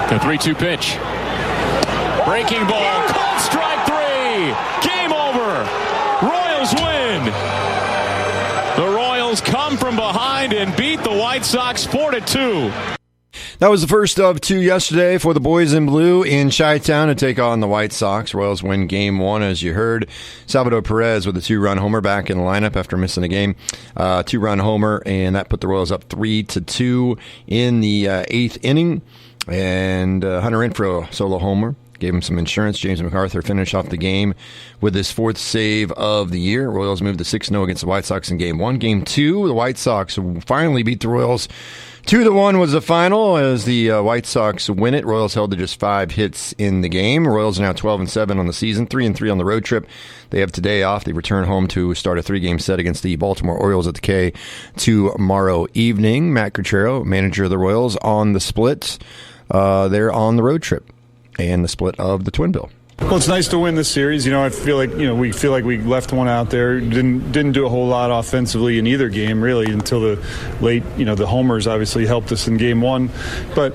The 3-2 pitch. Breaking ball. Called strike 3. Game over. Royals win. The Royals come from behind and beat the White Sox 4-2. That was the first of two yesterday for the boys in blue in Chi-Town to take on the White Sox. Royals win game one, as you heard. Salvador Perez with a 2-run homer back in the lineup after missing a game. 2-run homer, and that put the Royals up 3-2 in the eighth inning. And Hunter Renfroe solo homer. Gave him some insurance. James McArthur finished off the game with his fourth save of the year. Royals moved to 6-0 against the White Sox in game one. Game two, the White Sox finally beat the Royals. 2-1 was the final as the White Sox win it. Royals held to just 5 hits in the game. Royals are now 12-7 on the season, 3-3 on the road trip. They have today off. They return home to start a 3-game set against the Baltimore Orioles at the K tomorrow evening. Matt Cottrero, manager of the Royals, on the split. They're on the road trip and the split of the twin bill. Well, it's nice to win this series. I feel like we left one out there. Didn't do a whole lot offensively in either game really until the late. The homers obviously helped us in game one, but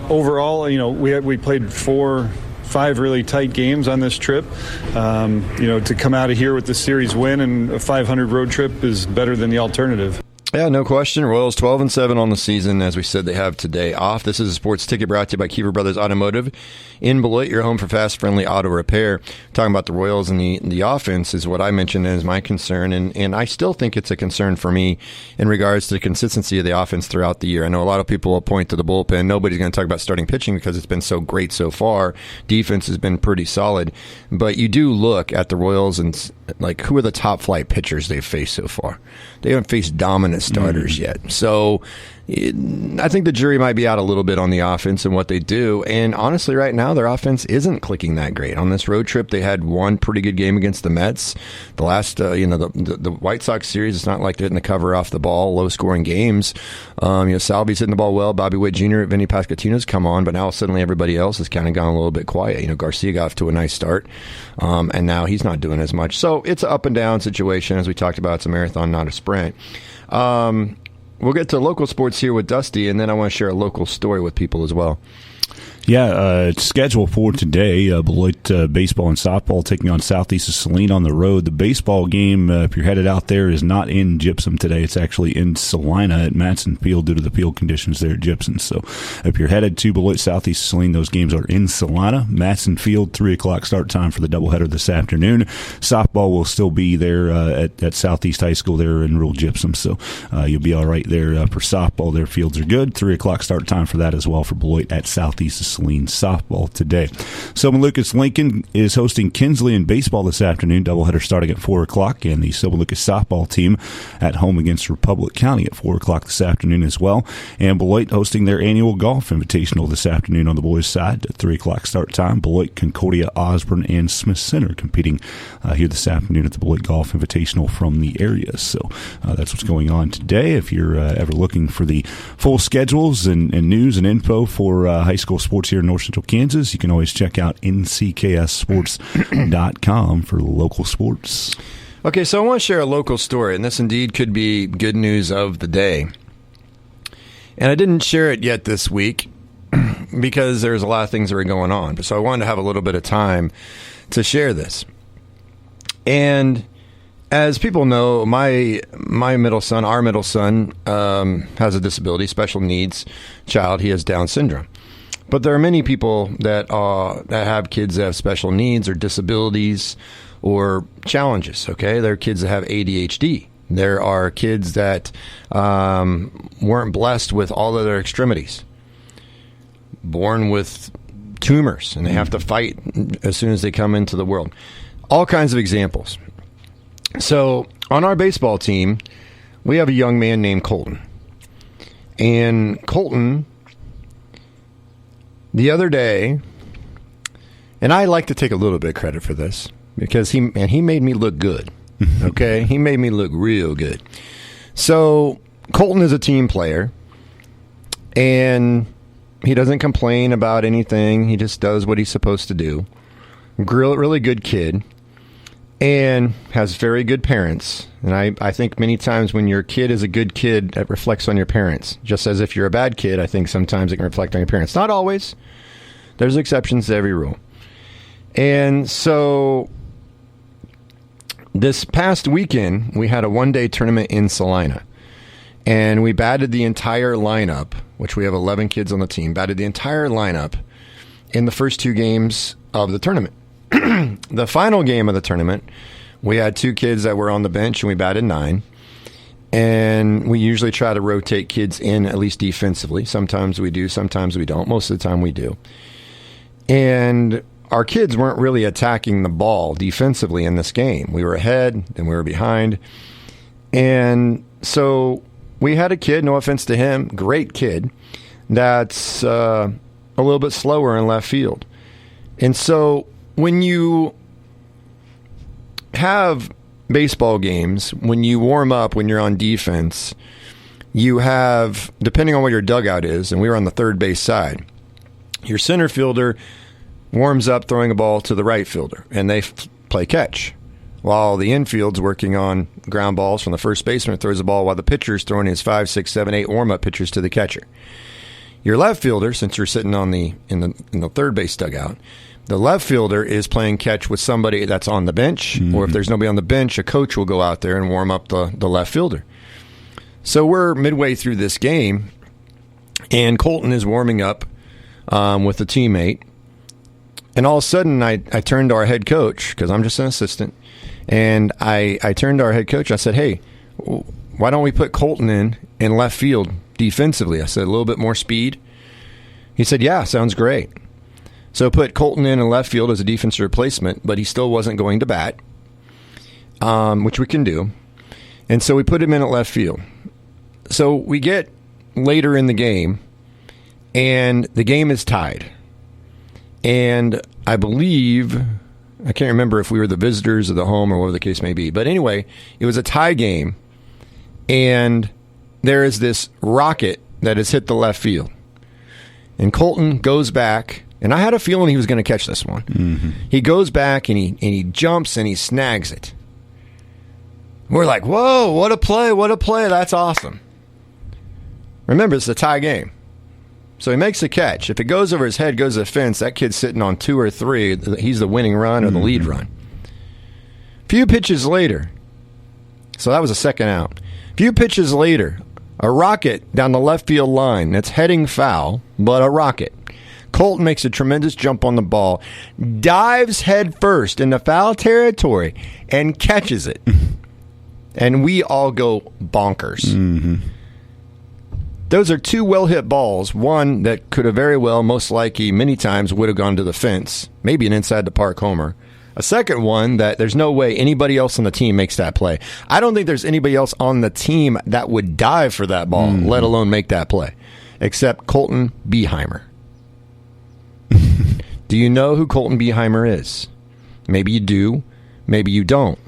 overall, we played 4-5 really tight games on this trip. To come out of here with the series win and a 500 road trip is better than the alternative. Yeah, no question. Royals 12-7 on the season. As we said, they have today off. This is a sports ticket brought to you by Kiefer Brothers Automotive in Beloit, your home for fast, friendly auto repair. Talking about the Royals and the offense is what I mentioned as my concern, and I still think it's a concern for me in regards to the consistency of the offense throughout the year. I know a lot of people will point to the bullpen. Nobody's going to talk about starting pitching because it's been so great so far. Defense has been pretty solid, but you do look at the Royals and who are the top flight pitchers they've faced so far? They haven't faced dominant starters yet. So I think the jury might be out a little bit on the offense and what they do. And honestly, right now, their offense isn't clicking that great. On this road trip, they had one pretty good game against the Mets. The last, the White Sox series, it's not like they're hitting the cover off the ball, low-scoring games. Salvi's hitting the ball well. Bobby Witt Jr., Vinny Pasquantino's come on, but now suddenly everybody else has kind of gone a little bit quiet. Garcia got off to a nice start, and now he's not doing as much. So it's an up-and-down situation. As we talked about, it's a marathon, not a sprint. We'll get to local sports here with Dusty, and then I want to share a local story with people as well. Yeah, it's scheduled for today. Beloit baseball and softball taking on Southeast of Saline on the road. The baseball game, if you're headed out there, is not in Gypsum today. It's actually in Salina at Matson Field due to the field conditions there at Gypsum. So if you're headed to Beloit, Southeast of Saline, those games are in Salina. Matson Field, 3 o'clock start time for the doubleheader this afternoon. Softball will still be there at Southeast High School there in rural Gypsum. So you'll be all right there for softball. Their fields are good. 3 o'clock start time for that as well for Beloit at Southeast of Saline softball today. Silvan Lucas Lincoln is hosting Kinsley in baseball this afternoon. Doubleheader starting at 4 o'clock, and the Silvan Lucas softball team at home against Republic County at 4 o'clock this afternoon as well. And Beloit hosting their annual golf invitational this afternoon on the boys' side at 3 o'clock start time. Beloit, Concordia, Osborne, and Smith Center competing here this afternoon at the Beloit Golf Invitational from the area. So that's what's going on today. If you're ever looking for the full schedules and news and info for high school sports here in North Central Kansas, you can always check out ncksports.com for local sports. Okay, so I want to share a local story, and this indeed could be good news of the day. And I didn't share it yet this week because there's a lot of things that are going on. So I wanted to have a little bit of time to share this. And as people know, my middle son, our middle son, has a disability, special needs child. He has Down syndrome. But there are many people that have kids that have special needs or disabilities or challenges, okay? There are kids that have ADHD. There are kids that weren't blessed with all of their extremities, born with tumors, and they have to fight as soon as they come into the world. All kinds of examples. So on our baseball team, we have a young man named Colton. And Colton, the other day, and I like to take a little bit of credit for this because he made me look good. Okay? He made me look real good. So Colton is a team player, and he doesn't complain about anything. He just does what he's supposed to do. Really good kid, and has very good parents. And I think many times when your kid is a good kid, that reflects on your parents. Just as if you're a bad kid, I think sometimes it can reflect on your parents. Not always, There's exceptions to every rule. And so this past weekend, we had a one-day tournament in Salina. And we batted the entire lineup, which we have 11 kids on the team, batted the entire lineup in the first 2 games of the tournament. The final game of the tournament, we had 2 kids that were on the bench, and we batted 9. And we usually try to rotate kids in, at least defensively. Sometimes we do, sometimes we don't. Most of the time we do. And our kids weren't really attacking the ball defensively in this game. We were ahead, and we were behind. And so we had a kid, no offense to him, great kid, that's a little bit slower in left field. And so when you have baseball games, when you warm up, when you're on defense, you have, depending on what your dugout is, and we were on the third base side, your center fielder warms up throwing a ball to the right fielder, and they play catch, while the infield's working on ground balls from the first baseman throws the ball while the pitcher's throwing his 5, 6, 7, 8 warm-up pitches to the catcher. Your left fielder, since you're sitting on in the third base dugout, the left fielder is playing catch with somebody that's on the bench, or if there's nobody on the bench, a coach will go out there and warm up the left fielder. So we're midway through this game, and Colton is warming up with a teammate, and all of a sudden I turned to our head coach, because I'm just an assistant, and I turned to our head coach. I said, hey, why don't we put Colton in left field defensively? I said, a little bit more speed. He said, yeah, sounds great. So put Colton in left field as a defensive replacement, but he still wasn't going to bat, which we can do. And so we put him in at left field. So we get later in the game, and the game is tied. And I believe, I can't remember if we were the visitors or the home or whatever the case may be. But anyway, it was a tie game, and there is this rocket that has hit the left field. And Colton goes back, and I had a feeling he was going to catch this one. Mm-hmm. He goes back, and he jumps, and he snags it. We're like, whoa, what a play, that's awesome. Remember, it's a tie game. So he makes the catch. If it goes over his head, goes to the fence, that kid's sitting on 2 or 3. He's the winning run or the lead run. Few pitches later, so that was a second out. Few pitches later, a rocket down the left field line that's heading foul, but a rocket. Colton makes a tremendous jump on the ball, dives head first into foul territory, and catches it. And we all go bonkers. Mm-hmm. Those are 2 well-hit balls. One that could have very well, most likely, many times would have gone to the fence. Maybe an inside-the-park homer. A second one that there's no way anybody else on the team makes that play. I don't think there's anybody else on the team that would dive for that ball, let alone make that play, except Colton Behymer. Do you know who Colton Behymer is? Maybe you do. Maybe you don't.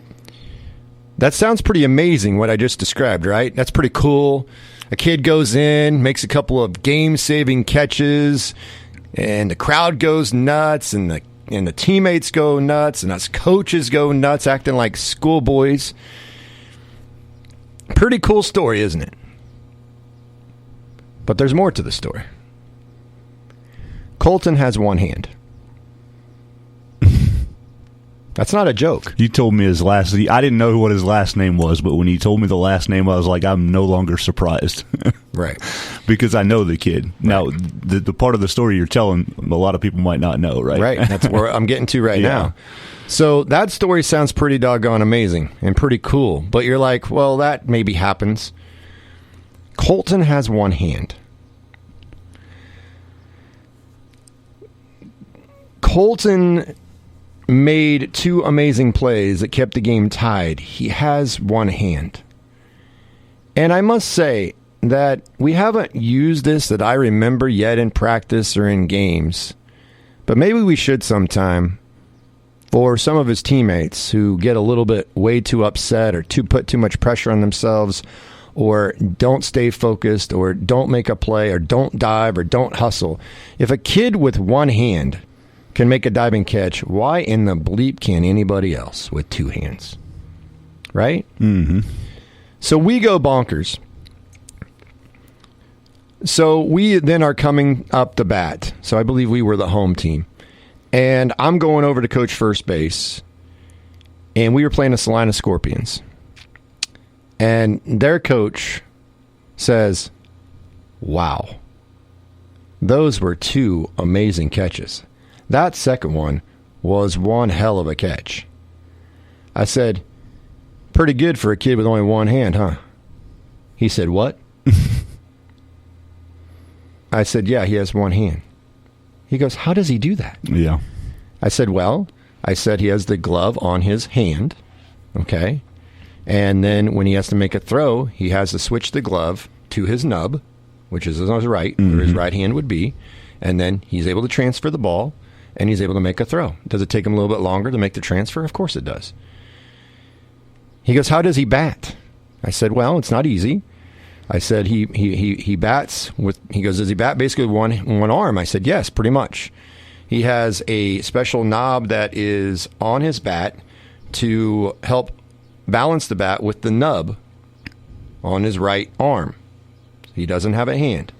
That sounds pretty amazing, what I just described, right? That's pretty cool. A kid goes in, makes a couple of game-saving catches, and the crowd goes nuts, and the teammates go nuts, and us coaches go nuts, acting like schoolboys. Pretty cool story, isn't it? But there's more to the story. Colton has one hand. That's not a joke. You told me his last name. I didn't know what his last name was, but when you told me the last name, I was like, I'm no longer surprised. Right. Because I know the kid. Right. Now, the part of the story you're telling, a lot of people might not know, right? Right. That's where I'm getting to right now. So that story sounds pretty doggone amazing and pretty cool. But you're like, well, that maybe happens. Colton has one hand. Colton made 2 amazing plays that kept the game tied. He has one hand. And I must say that we haven't used this that I remember yet in practice or in games. But maybe we should sometime for some of his teammates who get a little bit way too upset or put too much pressure on themselves or don't stay focused or don't make a play or don't dive or don't hustle. If a kid with one hand can make a diving catch, why in the bleep can anybody else with 2 hands? Right? Mm-hmm. So we go bonkers. So we then are coming up to bat. So I believe we were the home team. And I'm going over to coach first base. And we were playing the Salina Scorpions. And their coach says, wow, those were 2 amazing catches. That second one was one hell of a catch. I said, pretty good for a kid with only one hand, huh? He said, what? I said, yeah, he has one hand. He goes, how does he do that? Yeah. I said, well, he has the glove on his hand, okay? And then when he has to make a throw, he has to switch the glove to his nub, which is on his right, where his right hand would be. And then he's able to transfer the ball, and he's able to make a throw. Does it take him a little bit longer to make the transfer? Of course it does. He goes, how does he bat? I said, well, it's not easy. I said, he bats with, he goes, does he bat basically with one arm? I said, yes, pretty much. He has a special knob that is on his bat to help balance the bat with the nub on his right arm. He doesn't have a hand.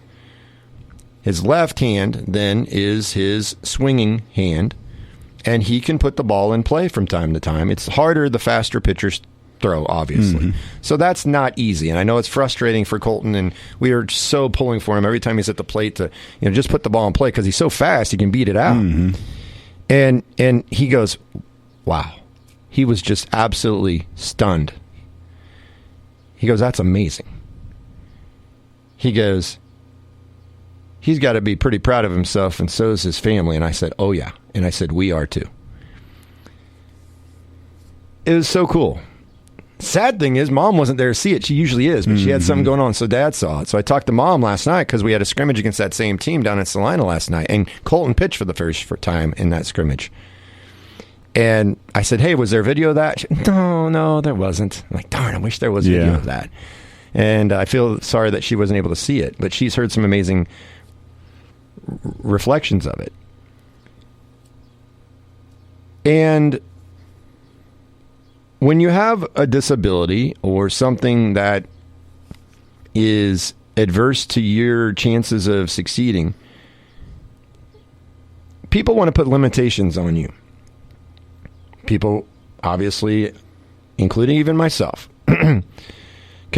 His left hand then is his swinging hand, and he can put the ball in play from time to time. It's harder the faster pitchers throw, obviously. So that's not easy, and I know it's frustrating for Colton, and we are so pulling for him every time he's at the plate to just put the ball in play because he's so fast he can beat it out. And he goes, wow. He was just absolutely stunned. He goes, that's amazing. He goes, he's got to be pretty proud of himself, and so is his family. And I said, oh, yeah. And I said, we are too. It was so cool. Sad thing is, Mom wasn't there to see it. She usually is, but she had something going on, so Dad saw it. So I talked to Mom last night because we had a scrimmage against that same team down in Salina last night, and Colton pitched for the first time in that scrimmage. And I said, hey, was there video of that? She, no, there wasn't. I'm like, darn, I wish there was video of that. And I feel sorry that she wasn't able to see it, but she's heard some amazing reflections of it. And when you have a disability or something that is adverse to your chances of succeeding, people want to put limitations on you. People, obviously, including even myself, can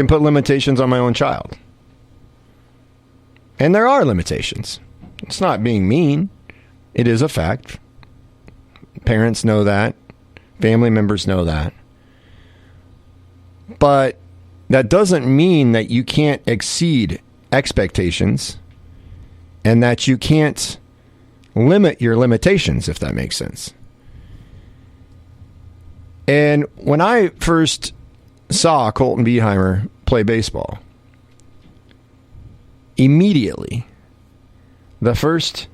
put limitations on my own child. And there are limitations. It's not being mean. It is a fact. Parents know that. Family members know that. But that doesn't mean that you can't exceed expectations and that you can't limit your limitations, if that makes sense. And when I first saw Colton Behymer play baseball, immediately, the first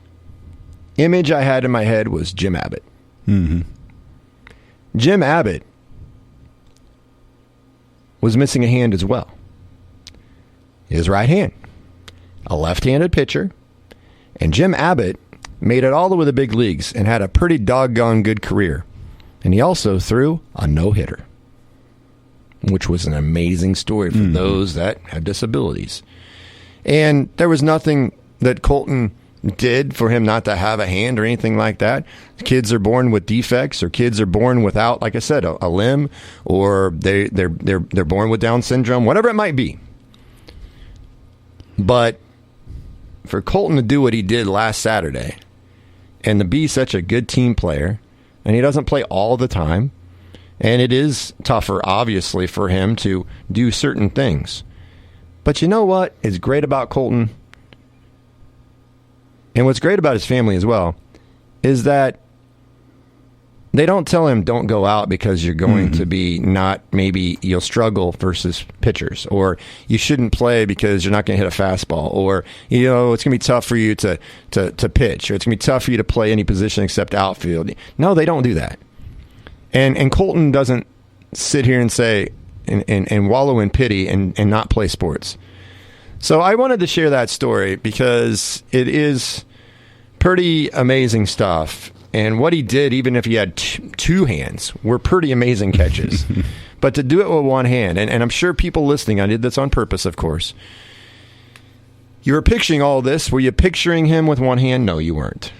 image I had in my head was Jim Abbott. Jim Abbott was missing a hand as well. His right hand. A left-handed pitcher. And Jim Abbott made it all the way to the big leagues and had a pretty doggone good career. And he also threw a no-hitter, which was an amazing story for those that have disabilities. And there was nothing that Colton did for him not to have a hand or anything like that. Kids are born with defects, or kids are born without, like I said, a limb, or they're born with Down syndrome, whatever it might be. But for Colton to do what he did last Saturday and to be such a good team player, and he doesn't play all the time, and it is tougher, obviously, for him to do certain things. But you know what is great about Colton? And what's great about his family as well is that they don't tell him don't go out because you're going to be not, maybe you'll struggle versus pitchers, or you shouldn't play because you're not going to hit a fastball, or it's going to be tough for you to pitch, or it's going to be tough for you to play any position except outfield. No, they don't do that. And Colton doesn't sit here and say and wallow in pity and not play sports. So I wanted to share that story because it is pretty amazing stuff. And what he did, even if he had two hands, were pretty amazing catches. But to do it with one hand, and I'm sure people listening, I did this on purpose, of course. You were picturing all this. Were you picturing him with one hand? No, you weren't.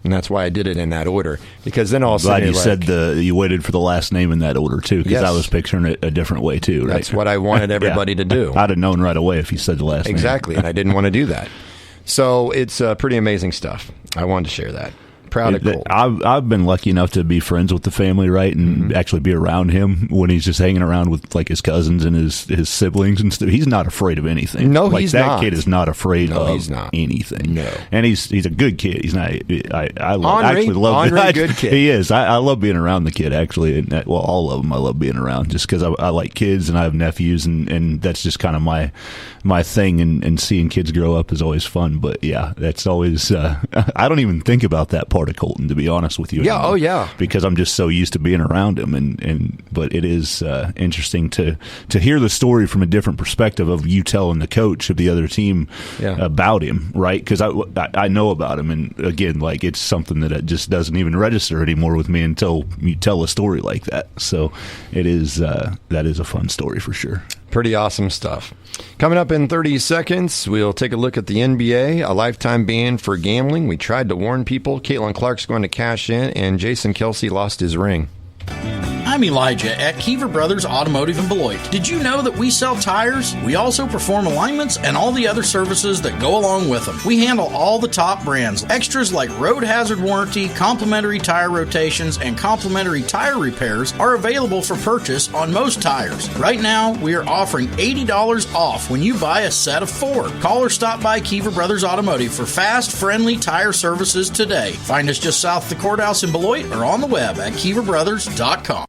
And that's why I did it in that order. Because then all of a sudden, glad you said you waited for the last name in that order too. Because Yes. I was picturing it a different way too. Right? That's what I wanted everybody to do. I'd have known right away if you said the last name. Exactly, and I didn't want to do that. So it's pretty amazing stuff. I wanted to share that. Proud of Colt. I've been lucky enough to be friends with the family, right, and actually be around him when he's just hanging around with like his cousins and his siblings and stuff. He's not afraid of anything. No, like, he's that not. Kid is not afraid of he's not. anything. No, and he's a good kid. He's not. I Henri, actually love Henri, good kid. He is. I love being around the kid actually, and well, all of them I love being around just because I like kids and I have nephews and that's just kind of my thing. And seeing kids grow up is always fun. But yeah, that's always. I don't even think about that part of Colton, to be honest with you. Yeah, oh yeah. Because I'm just so used to being around him, but it is interesting to hear the story from a different perspective of you telling the coach of the other team about him, right? Because I know about him, and again, like it's something that it just doesn't even register anymore with me until you tell a story like that. So it is that is a fun story for sure. Pretty awesome stuff. Coming up in 30 seconds, we'll take a look at the NBA, a lifetime ban for gambling. We tried to warn people. Caitlin Clark's going to cash in, and Jason Kelce lost his ring. I'm Elijah at Keever Brothers Automotive in Beloit. Did you know that we sell tires? We also perform alignments and all the other services that go along with them. We handle all the top brands. Extras like road hazard warranty, complimentary tire rotations, and complimentary tire repairs are available for purchase on most tires. Right now, we are offering $80 off when you buy a set of 4. Call or stop by Keever Brothers Automotive for fast, friendly tire services today. Find us just south of the courthouse in Beloit or on the web at KeeverBrothers.com.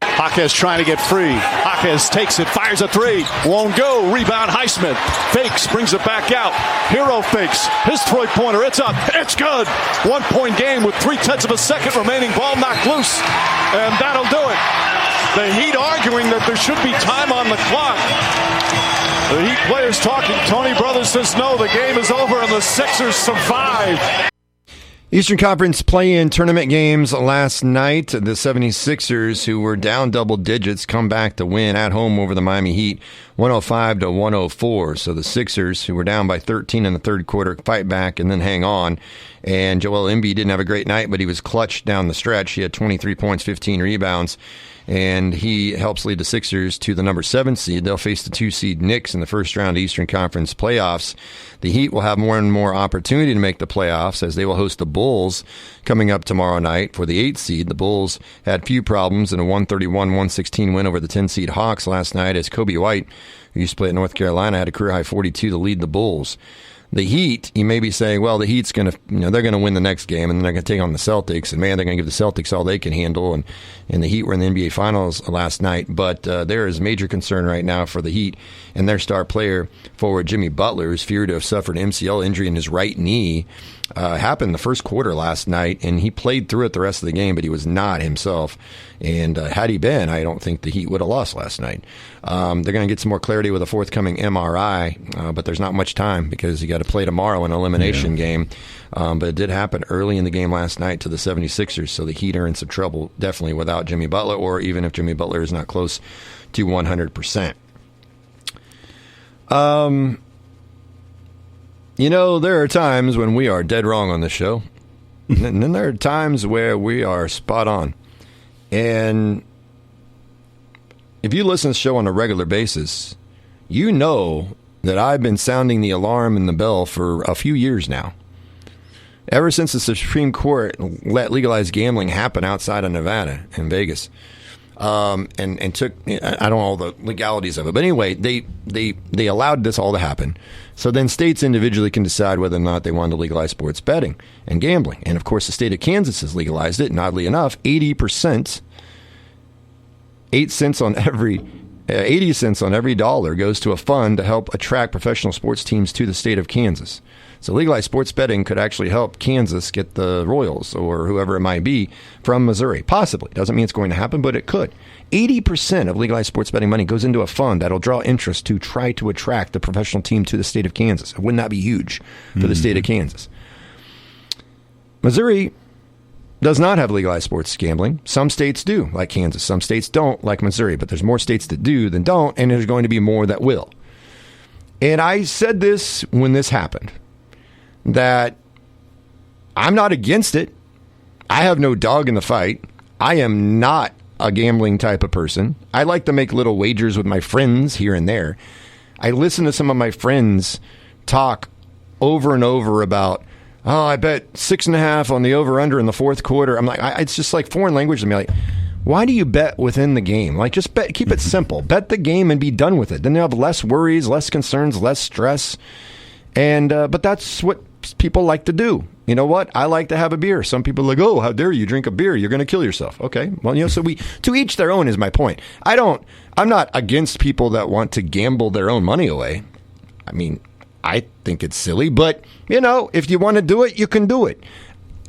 Jaquez trying to get free. Jaquez takes it, fires a three. Won't go. Rebound Highsmith. Fakes, brings it back out. Hero fakes. His three-pointer. It's up. It's good. 1 point game with 0.3 of a second remaining. Ball knocked loose. And that'll do it. The Heat arguing that there should be time on the clock. The Heat players talking. Tony Brothers says no, the game is over and the Sixers survive. Eastern Conference play-in tournament games last night. The 76ers, who were down double digits, come back to win at home over the Miami Heat, 105-104. So the Sixers, who were down by 13 in the third quarter, fight back and then hang on. And Joel Embiid didn't have a great night, but he was clutch down the stretch. He had 23 points, 15 rebounds. And he helps lead the Sixers to the number 7 seed. They'll face the 2 seed Knicks in the first round of Eastern Conference playoffs. The Heat will have more and more opportunity to make the playoffs as they will host the Bulls coming up tomorrow night for the 8 seed. The Bulls had few problems in a 131-116 win over the 10 seed Hawks last night as Kobe White, who used to play at North Carolina, had a career high 42 to lead the Bulls. The Heat, you may be saying, well, the Heat's going to, they're going to win the next game, and then they're going to take on the Celtics, and man, they're going to give the Celtics all they can handle, and the Heat were in the NBA Finals last night, but there is major concern right now for the Heat, and their star player forward Jimmy Butler is feared to have suffered an MCL injury in his right knee. Happened the first quarter last night, and he played through it the rest of the game, but he was not himself. And had he been, I don't think the Heat would have lost last night. They're going to get some more clarity with a forthcoming MRI, but there's not much time because you got to play tomorrow in an elimination game. But it did happen early in the game last night to the 76ers, so the Heat are in some trouble definitely without Jimmy Butler, or even if Jimmy Butler is not close to 100%. There are times when we are dead wrong on this show, and then there are times where we are spot on. And if you listen to the show on a regular basis, you know that I've been sounding the alarm and the bell for a few years now. Ever since the Supreme Court let legalized gambling happen outside of Nevada and Vegas, and took, I don't know all the legalities of it, but anyway, they allowed this all to happen. So then states individually can decide whether or not they want to legalize sports betting and gambling. And of course, the state of Kansas has legalized it. And oddly enough, 80%, 80 cents on every dollar goes to a fund to help attract professional sports teams to the state of Kansas. So legalized sports betting could actually help Kansas get the Royals or whoever it might be from Missouri. Possibly. Doesn't mean it's going to happen, but it could. 80% of legalized sports betting money goes into a fund that'll draw interest to try to attract the professional team to the state of Kansas. Wouldn't that be huge for the state of Kansas? Missouri does not have legalized sports gambling. Some states do, like Kansas. Some states don't, like Missouri. But there's more states that do than don't, and there's going to be more that will. And I said this when this happened, that I'm not against it. I have no dog in the fight. I am not a gambling type of person. I like to make little wagers with my friends here and there. I listen to some of my friends talk over and over about, oh, I bet 6.5 on the over-under in the fourth quarter. I'm like, it's just like foreign language to me. Like, why do you bet within the game? Like, just bet, keep it simple. Bet the game and be done with it. Then you have less worries, less concerns, less stress. And but that's what people like to do. You know what? I like to have a beer. Some people are like, oh, how dare you drink a beer? You're going to kill yourself. Okay. Well, so to each their own is my point. I'm not against people that want to gamble their own money away. I mean, I think it's silly, but if you want to do it, you can do it.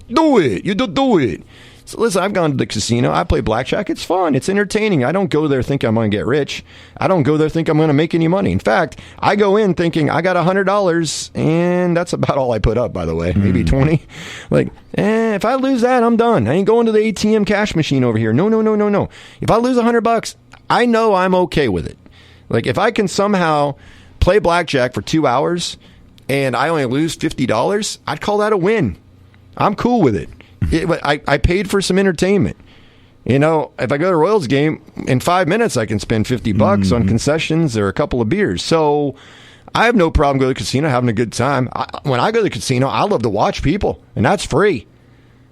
Do it. You do it. So listen, I've gone to the casino. I play blackjack. It's fun. It's entertaining. I don't go there thinking I'm going to get rich. I don't go there thinking I'm going to make any money. In fact, I go in thinking I got $100, and that's about all I put up, by the way. Maybe 20. Like, if I lose that, I'm done. I ain't going to the ATM cash machine over here. No. If I lose $100, I know I'm okay with it. Like, if I can somehow play blackjack for 2 hours and I only lose $50, I'd call that a win. I'm cool with it. I paid for some entertainment. If I go to a Royals game, in 5 minutes I can spend $50 on concessions or a couple of beers. So I have no problem going to the casino, having a good time. When I go to the casino, I love to watch people, and that's free.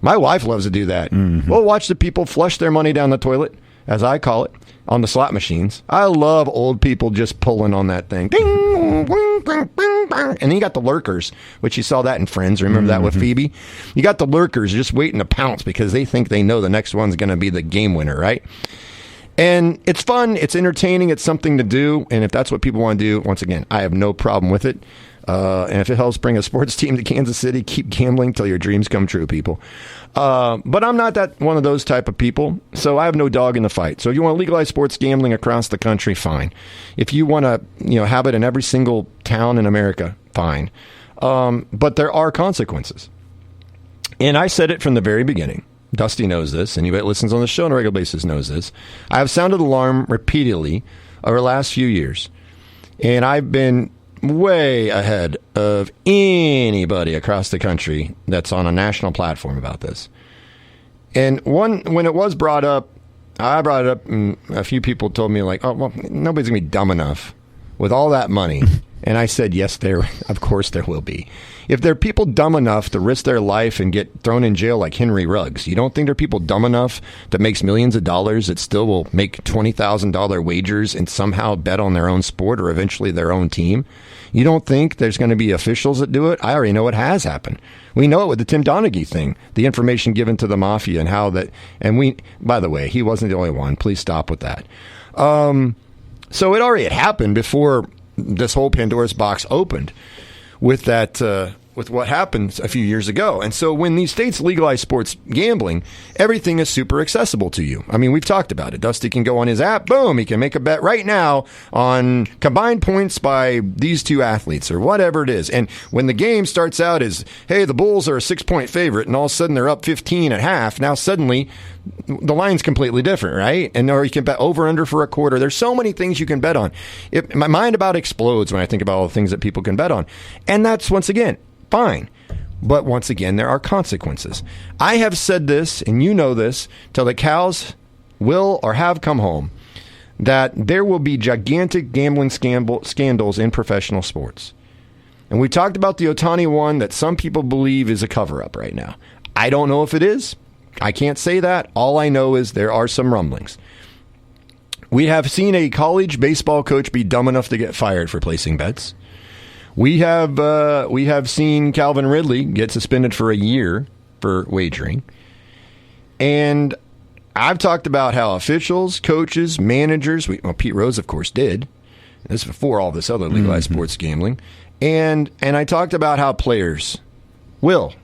My wife loves to do that. We'll watch the people flush their money down the toilet, as I call it, on the slot machines. I love old people just pulling on that thing. Ding, bing, bing, bing, bing. And then you got the lurkers, which you saw that in Friends. Remember that with Phoebe? You got the lurkers just waiting to pounce because they think they know the next one's going to be the game winner, right? And it's fun. It's entertaining. It's something to do. And if that's what people want to do, once again, I have no problem with it. And if it helps bring a sports team to Kansas City, keep gambling till your dreams come true, people. But I'm not that one of those type of people, so I have no dog in the fight. So if you want to legalize sports gambling across the country, fine. If you want to, have it in every single town in America, fine. But there are consequences. And I said it from the very beginning. Dusty knows this, and anybody that listens on the show on a regular basis knows this. I have sounded alarm repeatedly over the last few years, and I've been way ahead of anybody across the country that's on a national platform about this. And when it was brought up, I brought it up, and a few people told me, like, oh, well, nobody's going to be dumb enough with all that money. And I said, yes, of course there will be. If there are people dumb enough to risk their life and get thrown in jail like Henry Ruggs, you don't think there are people dumb enough that makes millions of dollars that still will make $20,000 wagers and somehow bet on their own sport or eventually their own team? You don't think there's going to be officials that do it? I already know it has happened. We know it with the Tim Donaghy thing, the information given to the mafia and how that, and by the way, he wasn't the only one. Please stop with that. So it already had happened before this whole Pandora's box opened with that, with what happened a few years ago. And so when these states legalize sports gambling, everything is super accessible to you. I mean, we've talked about it. Dusty can go on his app, boom, he can make a bet right now on combined points by these two athletes or whatever it is. And when the game starts out as, hey, the Bulls are a 6-point favorite, and all of a sudden they're up 15 at half, now suddenly the line's completely different, right? And or you can bet over under for a quarter. There's so many things you can bet on. My mind about explodes when I think about all the things that people can bet on. And that's, once again, fine. But once again, there are consequences. I have said this, and you know this, till the cows will or have come home, that there will be gigantic gambling scandals in professional sports. And we talked about the Ohtani one that some people believe is a cover-up right now. I don't know if it is. I can't say that. All I know is there are some rumblings. We have seen a college baseball coach be dumb enough to get fired for placing bets. We have seen Calvin Ridley get suspended for a year for wagering. And I've talked about how officials, coaches, managers, Pete Rose, of course, did. This is before all this other legalized sports gambling. And I talked about how players will.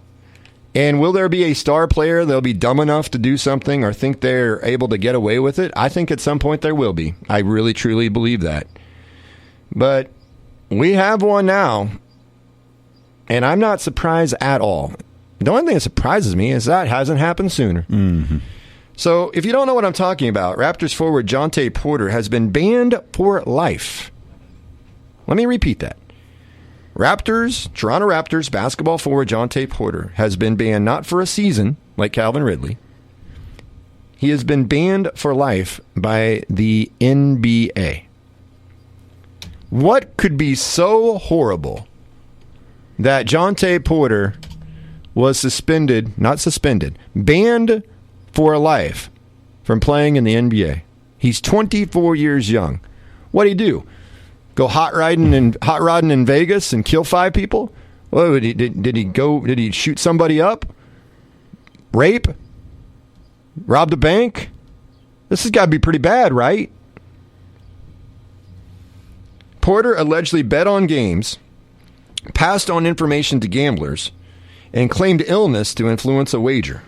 And will there be a star player that'll be dumb enough to do something or think they're able to get away with it? I think at some point there will be. I really, truly believe that. But we have one now, and I'm not surprised at all. The only thing that surprises me is that hasn't happened sooner. Mm-hmm. So if you don't know what I'm talking about, Raptors forward Jonte Porter has been banned for life. Let me repeat that. Toronto Raptors basketball forward Jontay Porter has been banned not for a season, like Calvin Ridley. He has been banned for life by the NBA. What could be so horrible that Jontay Porter was banned for life from playing in the NBA? He's 24 years young. What'd he do? Go hot rodding in Vegas and kill 5 people? What, did he shoot somebody up? Rape? Robbed a bank? This has got to be pretty bad, right? Porter allegedly bet on games, passed on information to gamblers, and claimed illness to influence a wager.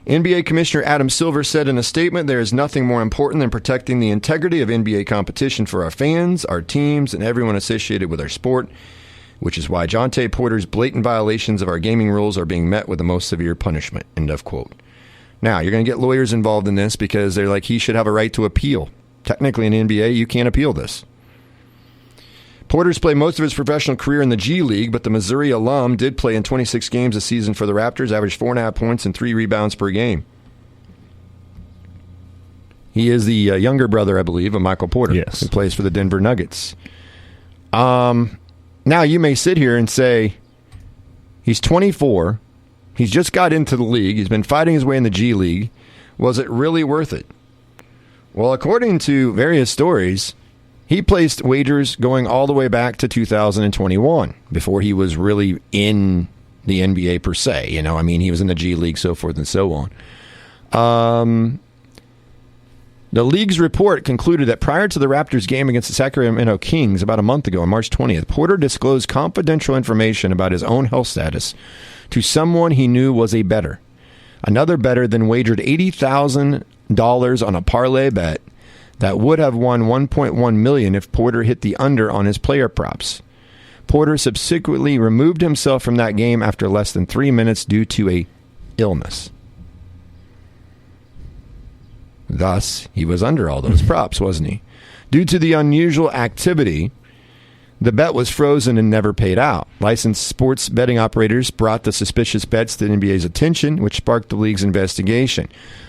NBA Commissioner Adam Silver said in a statement, "There is nothing more important than protecting the integrity of NBA competition for our fans, our teams, and everyone associated with our sport, which is why Jontay Porter's blatant violations of our gaming rules are being met with the most severe punishment." End of quote. Now, you're going to get lawyers involved in this because they're like, he should have a right to appeal. Technically, in the NBA, you can't appeal this. Porter's played most of his professional career in the G League, but the Missouri alum did play in 26 games this season for the Raptors, averaged 4.5 points and 3 rebounds per game. He is the younger brother, I believe, of Michael Porter, yes, who plays for the Denver Nuggets. Now, you may sit here and say, he's 24, he's just got into the league, he's been fighting his way in the G League. Was it really worth it? Well, according to various stories, he placed wagers going all the way back to 2021, before he was really in the NBA per se. You know, I mean, he was in the G League, so forth and so on. The league's report concluded that prior to the Raptors game against the Sacramento Kings about a month ago, on March 20th, Porter disclosed confidential information about his own health status to someone he knew was a bettor. Another bettor then wagered $80,000 on a parlay bet that would have won $1.1 million if Porter hit the under on his player props. Porter subsequently removed himself from that game after less than 3 minutes due to a illness. Thus, he was under all those props, wasn't he? Due to the unusual activity, the bet was frozen and never paid out. Licensed sports betting operators brought the suspicious bets to the NBA's attention, which sparked the league's investigation.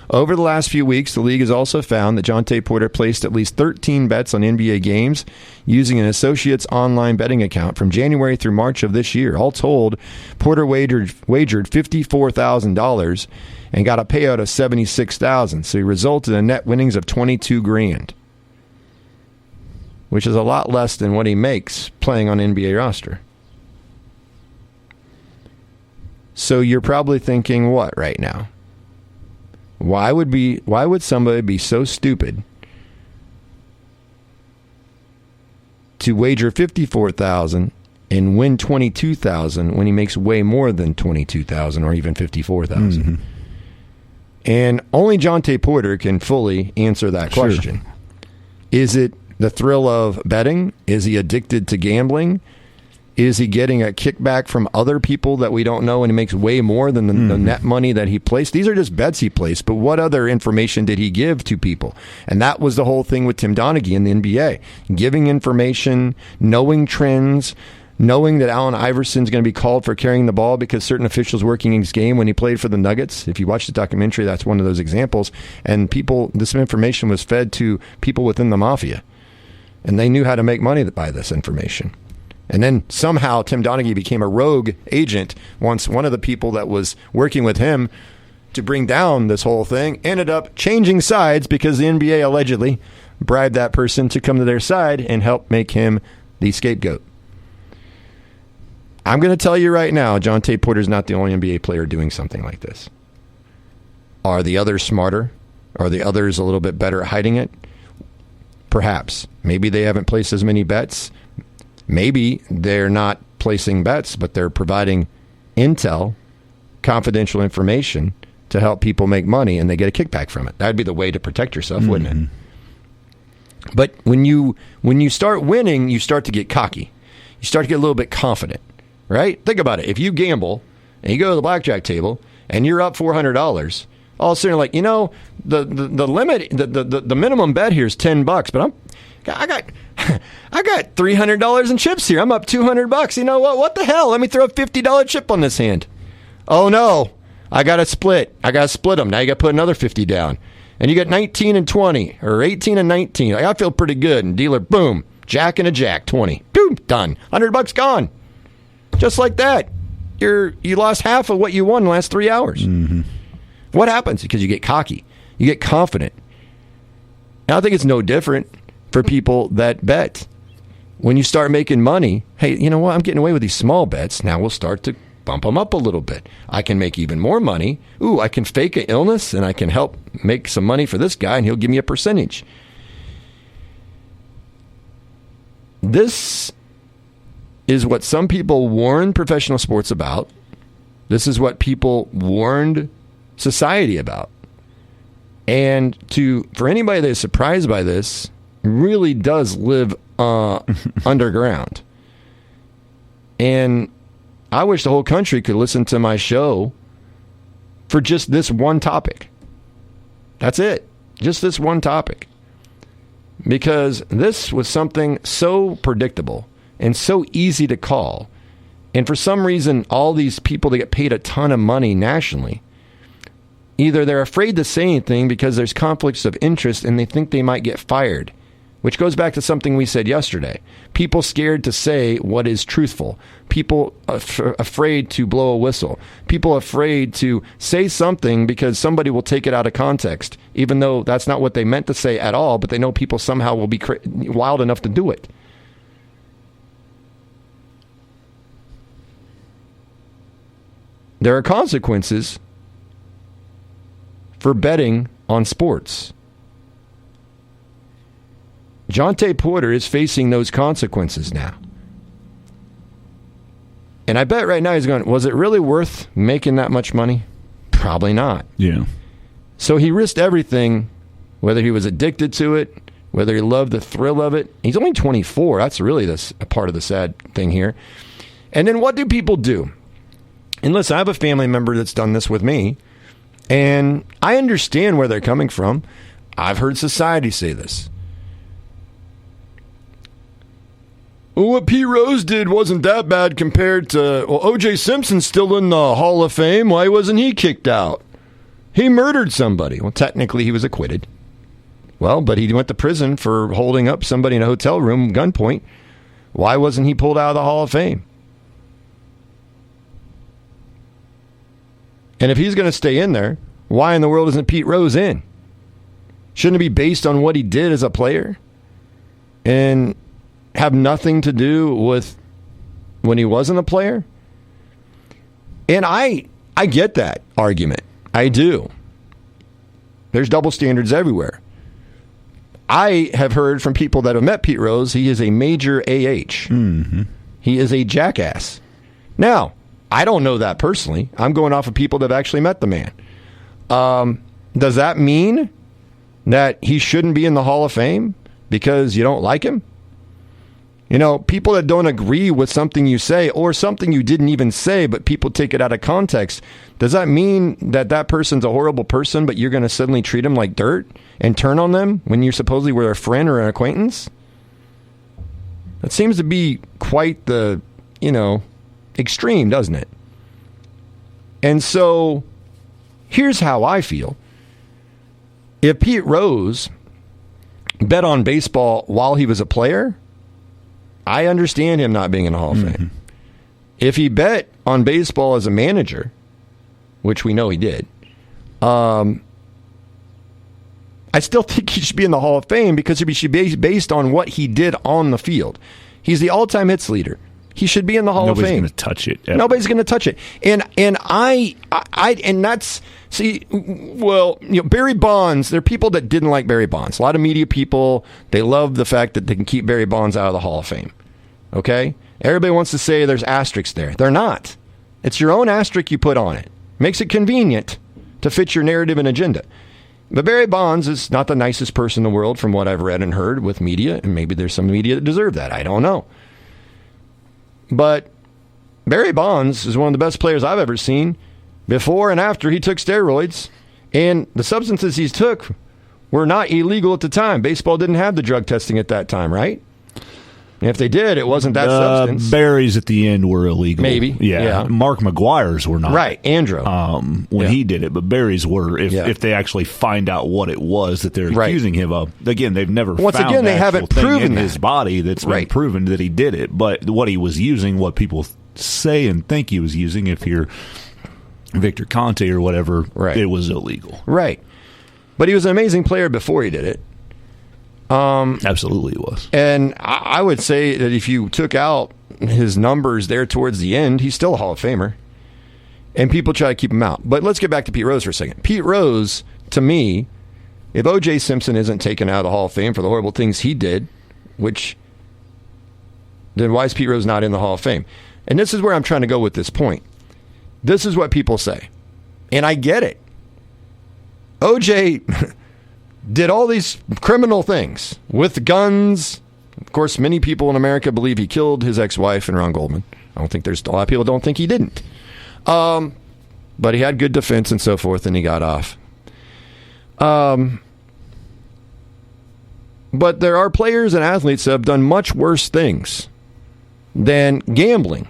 Over the last few weeks, the league has also found that Jontay Porter placed at least 13 bets on NBA games using an associate's online betting account from January through March of this year. All told, Porter wagered $54,000 and got a payout of $76,000, so he resulted in net winnings of $22,000, which is a lot less than what he makes playing on an NBA roster. So you're probably thinking, what right now? Why would somebody be so stupid to wager $54,000 and win $22,000 when he makes way more than $22,000 or even $54,000? Mm-hmm. And only Jontay Porter can fully answer that question. Sure. Is it the thrill of betting? Is he addicted to gambling? Is he getting a kickback from other people that we don't know and he makes way more than the net money that he placed? These are just bets he placed, but what other information did he give to people? And that was the whole thing with Tim Donaghy in the NBA. Giving information, knowing trends, knowing that Allen Iverson's going to be called for carrying the ball because certain officials working his game when he played for the Nuggets. If you watch the documentary, that's one of those examples. And this information was fed to people within the mafia. And they knew how to make money by this information. And then somehow Tim Donaghy became a rogue agent once one of the people that was working with him to bring down this whole thing ended up changing sides because the NBA allegedly bribed that person to come to their side and help make him the scapegoat. I'm going to tell you right now, Jontay Porter's not the only NBA player doing something like this. Are the others smarter? Are the others a little bit better at hiding it? Perhaps. Maybe they haven't placed as many bets. Maybe they're not placing bets, but they're providing intel, confidential information to help people make money, and they get a kickback from it. That'd be the way to protect yourself, wouldn't it? But when you start winning, you start to get cocky. You start to get a little bit confident, right? Think about it. If you gamble and you go to the blackjack table and you're up $400, all of a sudden you're like, the limit, the minimum bet here is $10, but I got I got $300 in chips here. I'm up $200. You know what? What the hell? Let me throw a $50 chip on this hand. Oh, no. I got to split. I got to split them. Now you got to put another 50 down. And you got 19 and 20 or 18 and 19. Like, I feel pretty good. And dealer, boom, jack and a jack, 20. Boom, done. $100 gone. Just like that. You lost half of what you won in the last 3 hours. Mm-hmm. What happens? Because you get cocky. You get confident. And I think it's no different for people that bet. When you start making money, hey, you know what? I'm getting away with these small bets. Now we'll start to bump them up a little bit. I can make even more money. Ooh, I can fake an illness, and I can help make some money for this guy, and he'll give me a percentage. This is what some people warned professional sports about. This is what people warned society about. And for anybody that is surprised by this, really does live underground. And I wish the whole country could listen to my show for just this one topic. That's it. Just this one topic. Because this was something so predictable and so easy to call. And for some reason, all these people that get paid a ton of money nationally, either they're afraid to say anything because there's conflicts of interest and they think they might get fired, which goes back to something we said yesterday. People scared to say what is truthful. People afraid to blow a whistle. People afraid to say something because somebody will take it out of context, even though that's not what they meant to say at all, but they know people somehow will be wild enough to do it. There are consequences for betting on sports. Jonte Porter is facing those consequences now. And I bet right now he's going, was it really worth making that much money? Probably not. Yeah. So he risked everything, whether he was addicted to it, whether he loved the thrill of it. He's only 24. That's really a part of the sad thing here. And then what do people do? And listen, I have a family member that's done this with me, and I understand where they're coming from. I've heard society say this. Well, what Pete Rose did wasn't that bad compared to, well, O.J. Simpson's still in the Hall of Fame. Why wasn't he kicked out? He murdered somebody. Well, technically he was acquitted. Well, but he went to prison for holding up somebody in a hotel room, gunpoint. Why wasn't he pulled out of the Hall of Fame? And if he's going to stay in there, why in the world isn't Pete Rose in? Shouldn't it be based on what he did as a player and have nothing to do with when he wasn't a player? And I get that argument. I do. There's double standards everywhere. I have heard from people that have met Pete Rose, he is a major AH. Mm-hmm. He is a jackass. Now, I don't know that personally. I'm going off of people that have actually met the man. Does that mean that he shouldn't be in the Hall of Fame because you don't like him? You know, people that don't agree with something you say or something you didn't even say, but people take it out of context, does that mean that that person's a horrible person, but you're going to suddenly treat him like dirt and turn on them when you supposedly were a friend or an acquaintance? That seems to be quite the, extreme, doesn't it? And so here's how I feel. If Pete Rose bet on baseball while he was a player, I understand him not being in the Hall of Fame. If he bet on baseball as a manager, which we know he did, I still think he should be in the Hall of Fame because he should be based on what he did on the field. He's the all-time hits leader. He should be in the Hall of Fame. Nobody's going to touch it. Ever. Nobody's going to touch it. And that's, Barry Bonds, there are people that didn't like Barry Bonds. A lot of media people, they love the fact that they can keep Barry Bonds out of the Hall of Fame. Okay? Everybody wants to say there's asterisks there. They're not. It's your own asterisk you put on it. Makes it convenient to fit your narrative and agenda. But Barry Bonds is not the nicest person in the world from what I've read and heard with media, and maybe there's some media that deserve that. I don't know. But Barry Bonds is one of the best players I've ever seen before and after he took steroids. And the substances he took were not illegal at the time. Baseball didn't have the drug testing at that time, right? And if they did, it wasn't that substance. Berries at the end were illegal. Maybe. Yeah. Mark McGuire's were not. Right. Andrew. When he did it, but berries were if they actually find out what it was that they're accusing him of. Again, they've never Once found again, they haven't proven in his body that's been proven that he did it. But what he was using, what people say and think he was using, if you're Victor Conte or whatever, it was illegal. Right. But he was an amazing player before he did it. Absolutely, it was. And I would say that if you took out his numbers there towards the end, he's still a Hall of Famer. And people try to keep him out. But let's get back to Pete Rose for a second. Pete Rose, to me, if O.J. Simpson isn't taken out of the Hall of Fame for the horrible things he did, then why is Pete Rose not in the Hall of Fame? And this is where I'm trying to go with this point. This is what people say. And I get it. O.J. did all these criminal things with guns. Of course, many people in America believe he killed his ex-wife and Ron Goldman. A lot of people don't think he didn't. But he had good defense and so forth, and he got off. But there are players and athletes that have done much worse things than gambling.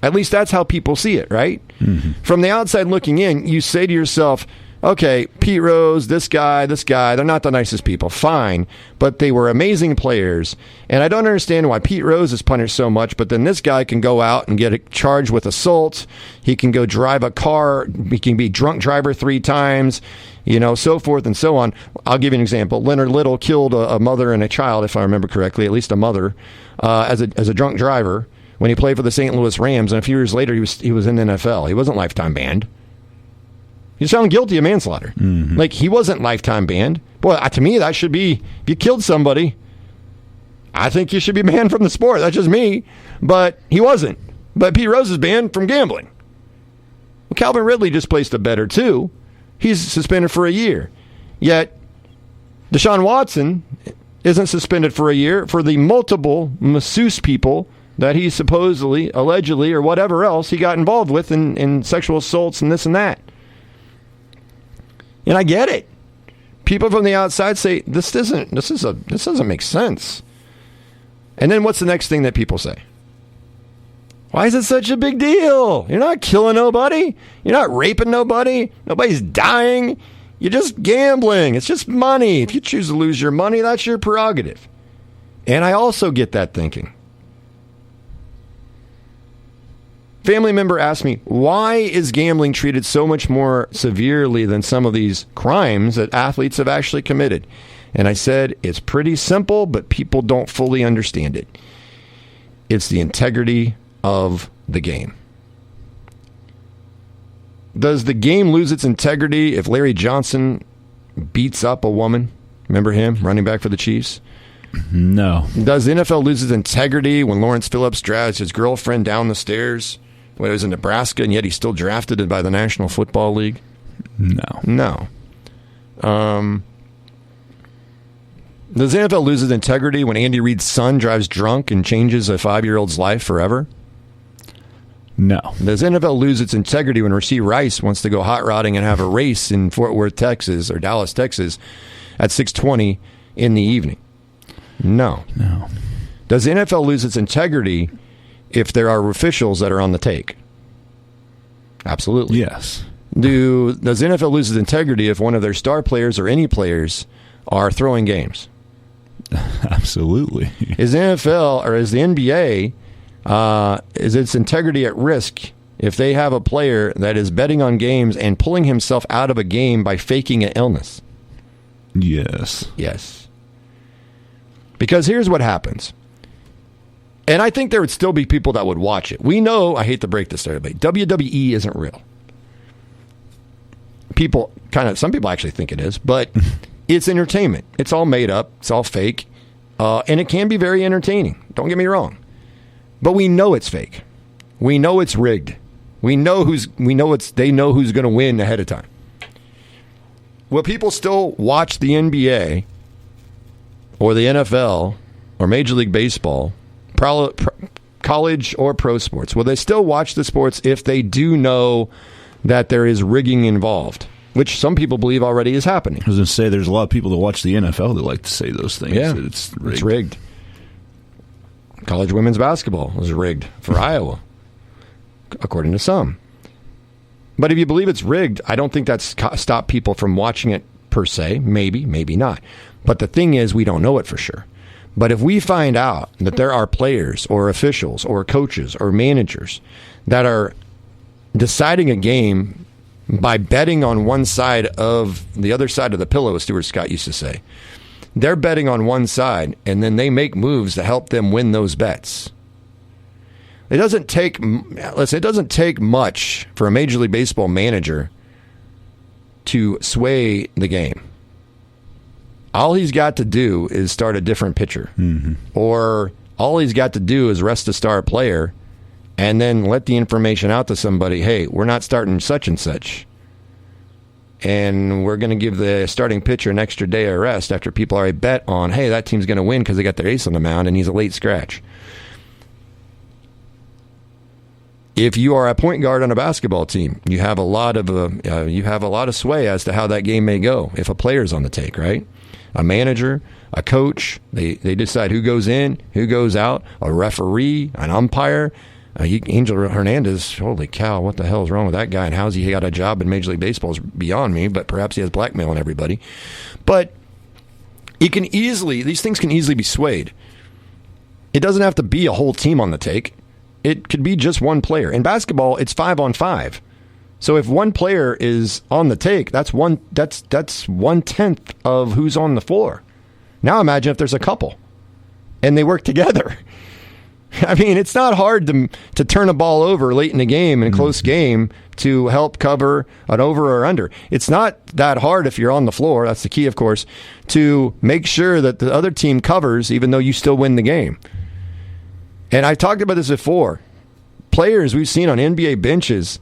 At least that's how people see it, right? Mm-hmm. From the outside looking in, you say to yourself, okay, Pete Rose, this guy, they're not the nicest people. Fine. But they were amazing players. And I don't understand why Pete Rose is punished so much, but then this guy can go out and get charged with assault. He can go drive a car. He can be drunk driver 3 times, so forth and so on. I'll give you an example. Leonard Little killed a mother and a child, if I remember correctly, at least a mother, as a drunk driver when he played for the St. Louis Rams. And a few years later, he was in the NFL. He wasn't lifetime banned. He was found guilty of manslaughter. Mm-hmm. Like, he wasn't lifetime banned. Boy, to me, that should be, if you killed somebody, I think you should be banned from the sport. That's just me. But he wasn't. But Pete Rose is banned from gambling. Well, Calvin Ridley just placed a better, too. He's suspended for a year. Yet, Deshaun Watson isn't suspended for a year for the multiple masseuse people that he supposedly, allegedly, or whatever else he got involved with in sexual assaults and this and that. And I get it. People from the outside say, this doesn't make sense. And then what's the next thing that people say? Why is it such a big deal? You're not killing nobody. You're not raping nobody. Nobody's dying. You're just gambling. It's just money. If you choose to lose your money, that's your prerogative. And I also get that thinking. Family member asked me, why is gambling treated so much more severely than some of these crimes that athletes have actually committed? And I said, it's pretty simple, but people don't fully understand it. It's the integrity of the game. Does the game lose its integrity if Larry Johnson beats up a woman? Remember him, running back for the Chiefs? No. Does the NFL lose its integrity when Lawrence Phillips drags his girlfriend down the stairs when it was in Nebraska, and yet he's still drafted by the National Football League? No. Does the NFL lose its integrity when Andy Reid's son drives drunk and changes a 5-year-old's life forever? No. Does NFL lose its integrity when Rasheed Rice wants to go hot rodding and have a race in Fort Worth, Texas, or Dallas, Texas, at 6:20 in the evening? No. Does the NFL lose its integrity if there are officials that are on the take? Absolutely. Yes. Does the NFL lose its integrity if one of their star players or any players are throwing games? Absolutely. Is the NFL or is the NBA, is its integrity at risk if they have a player that is betting on games and pulling himself out of a game by faking an illness? Yes. Because here's what happens. And I think there would still be people that would watch it. We know, I hate to break this to everybody, WWE isn't real. Some people actually think it is, but it's entertainment. It's all made up. It's all fake. And it can be very entertaining. Don't get me wrong. But we know it's fake. We know it's rigged. They know who's going to win ahead of time. Will people still watch the NBA or the NFL or Major League Baseball, college or pro sports? Will they still watch the sports if they do know that there is rigging involved, which some people believe already is happening? I was going to say there's a lot of people that watch the NFL that like to say those things. Yeah, that it's rigged. It's rigged. College women's basketball was rigged for Iowa, according to some. But if you believe it's rigged, I don't think that's stopped people from watching it per se. Maybe, maybe not. But the thing is, we don't know it for sure. But if we find out that there are players or officials or coaches or managers that are deciding a game by betting on one side of the other side of the pillow, as Stuart Scott used to say, they're betting on one side, and then they make moves to help them win those bets. It doesn't take much for a Major League Baseball manager to sway the game. All he's got to do is start a different pitcher. Mm-hmm. Or all he's got to do is rest a star player and then let the information out to somebody, hey, we're not starting such and such. And we're going to give the starting pitcher an extra day of rest after people already bet on, hey, that team's going to win because they got their ace on the mound and he's a late scratch. If you are a point guard on a basketball team, you have a lot of sway as to how that game may go if a player's on the take, right? A manager, a coach, they decide who goes in, who goes out, a referee, an umpire. Angel Hernandez, holy cow, what the hell is wrong with that guy? And how's he got a job in Major League Baseball is beyond me, but perhaps he has blackmail on everybody. But these things can easily be swayed. It doesn't have to be a whole team on the take. It could be just one player. In basketball, it's 5-on-5. So if one player is on the take, that's 1/10 of who's on the floor. Now imagine if there's a couple and they work together. I mean, it's not hard to turn a ball over late in the game, in a close game, to help cover an over or under. It's not that hard if you're on the floor. That's the key, of course, to make sure that the other team covers even though you still win the game. And I talked about this before. Players we've seen on NBA benches,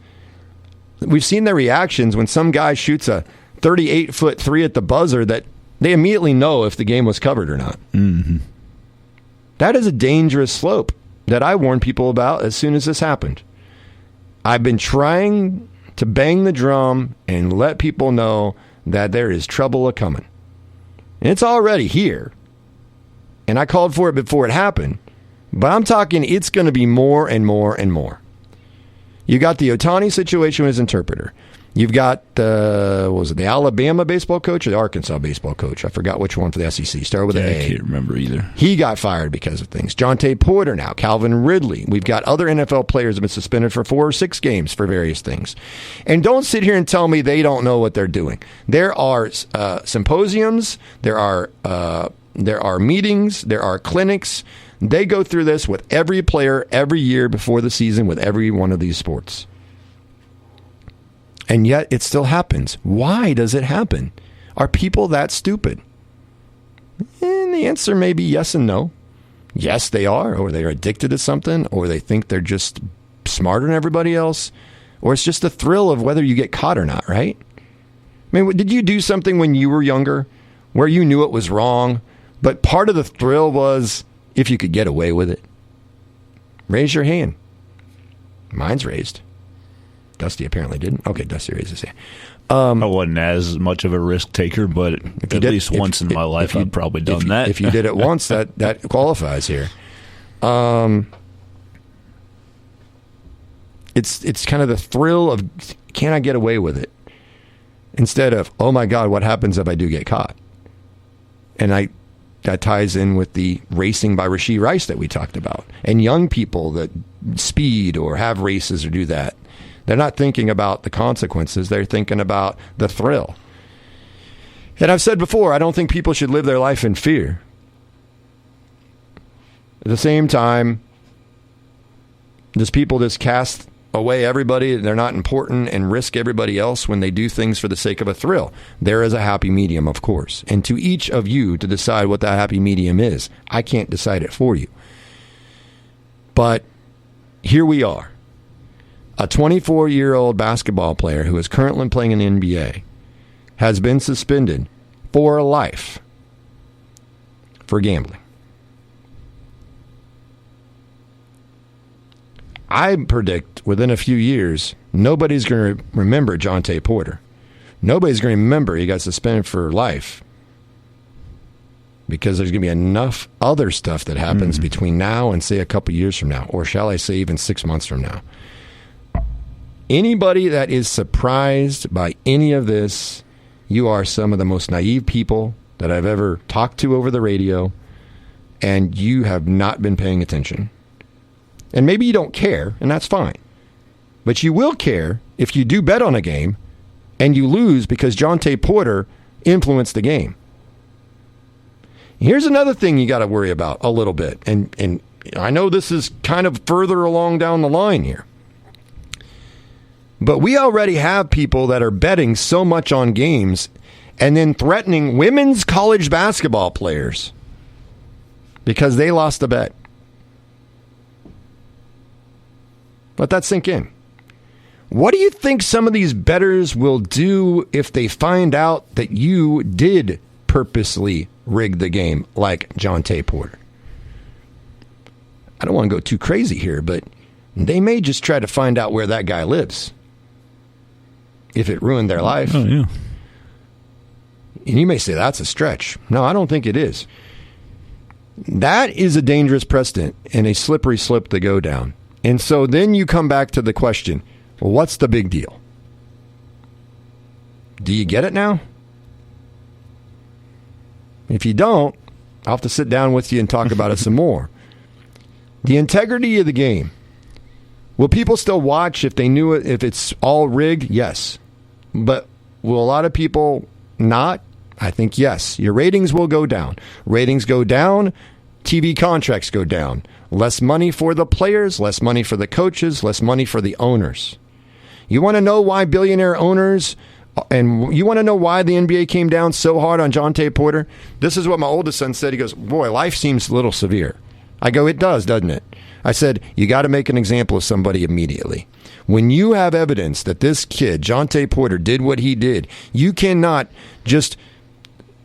we've seen their reactions when some guy shoots a 38-foot three at the buzzer that they immediately know if the game was covered or not. Mm-hmm. That is a dangerous slope that I warned people about as soon as this happened. I've been trying to bang the drum and let people know that there is trouble a-coming. And it's already here. And I called for it before it happened. But I'm talking it's going to be more and more and more. You got the Ohtani situation with his interpreter. You've got the Alabama baseball coach or the Arkansas baseball coach? I forgot which one for the SEC. Started with an A. I can't remember either. He got fired because of things. Jonte Porter now, Calvin Ridley. We've got other NFL players have been suspended for 4 or 6 games for various things. And don't sit here and tell me they don't know what they're doing. There are symposiums. There are meetings. There are clinics. They go through this with every player every year before the season with every one of these sports. And yet it still happens. Why does it happen? Are people that stupid? And the answer may be yes and no. Yes, they are, or they're addicted to something, or they think they're just smarter than everybody else, or it's just the thrill of whether you get caught or not, right? I mean, did you do something when you were younger where you knew it was wrong, but part of the thrill was if you could get away with it? Raise your hand. Mine's raised. Dusty apparently didn't. Okay, Dusty raised his hand. I wasn't as much of a risk taker, but at least once in my life I've probably done that. If you did it once, that qualifies here. It's kind of the thrill of, can I get away with it? Instead of, oh my God, what happens if I do get caught? And that ties in with the racing by Rashee Rice that we talked about. And young people that speed or have races or do that, they're not thinking about the consequences. They're thinking about the thrill. And I've said before, I don't think people should live their life in fear. At the same time, does people just cast away everybody, they're not important, and risk everybody else when they do things for the sake of a thrill? There is a happy medium, of course. And to each of you to decide what that happy medium is. I can't decide it for you. But here we are. A 24-year-old basketball player who is currently playing in the NBA has been suspended for life for gambling. I predict within a few years, nobody's going to remember Jonte Porter. Nobody's going to remember he got suspended for life because there's going to be enough other stuff that happens between now and, say, a couple years from now, or shall I say even 6 months from now. Anybody that is surprised by any of this, you are some of the most naive people that I've ever talked to over the radio, and you have not been paying attention. And maybe you don't care, and that's fine. But you will care if you do bet on a game and you lose because Jonte Porter influenced the game. Here's another thing you got to worry about a little bit. And I know this is kind of further along down the line here. But we already have people that are betting so much on games and then threatening women's college basketball players because they lost a bet. Let that sink in. What do you think some of these bettors will do if they find out that you did purposely rig the game like Jonte Porter? I don't want to go too crazy here, but they may just try to find out where that guy lives if it ruined their life. Oh, yeah. And you may say that's a stretch. No, I don't think it is. That is a dangerous precedent and a slippery slope to go down. And so then you come back to the question, well, what's the big deal? Do you get it now? If you don't, I'll have to sit down with you and talk about it some more. The integrity of the game. Will people still watch if they knew it, if it's all rigged? Yes. But will a lot of people not? I think yes. Your ratings will go down. Ratings go down, TV contracts go down. Less money for the players, less money for the coaches, less money for the owners. You want to know why billionaire owners, and you want to know why the NBA came down so hard on Jonte Porter? This is what my oldest son said. He goes, boy, life seems a little severe. I go, it does, doesn't it? I said, you got to make an example of somebody immediately. When you have evidence that this kid, Jonte Porter, did what he did, you cannot just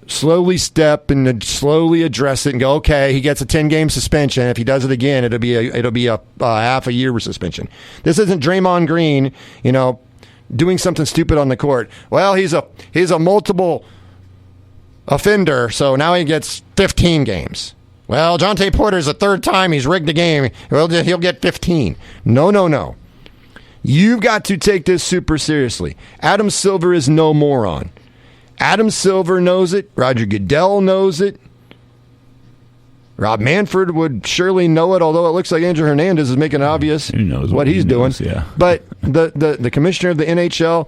slowly step and slowly address it and go, okay, he gets a 10-game suspension. If he does it again, it'll be a half a year suspension. This isn't Draymond Green, doing something stupid on the court. Well, he's a multiple offender, so now he gets 15 games. Well, Jonte Porter's the third time he's rigged the game. Well, he'll get 15. No. You've got to take this super seriously. Adam Silver is no moron. Adam Silver knows it. Roger Goodell knows it. Rob Manfred would surely know it, although it looks like Andrew Hernandez is making it obvious what he's doing. Yeah. But the commissioner of the NHL,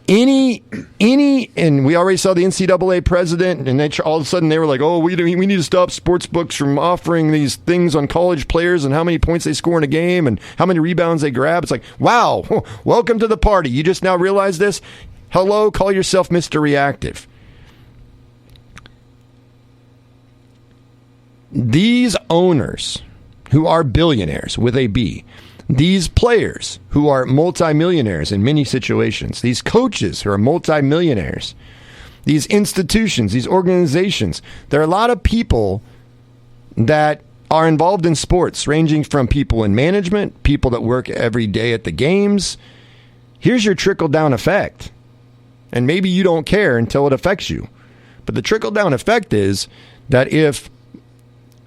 and we already saw the NCAA president, and all of a sudden they were like, oh, we need to stop sports books from offering these things on college players and how many points they score in a game and how many rebounds they grab. It's like, wow, welcome to the party. You just now realize this? Hello, call yourself Mr. Reactive. These owners who are billionaires with a B, these players who are multimillionaires in many situations, these coaches who are multimillionaires, these institutions, these organizations, there are a lot of people that are involved in sports, ranging from people in management, people that work every day at the games. Here's your trickle-down effect. And maybe you don't care until it affects you. But the trickle-down effect is that if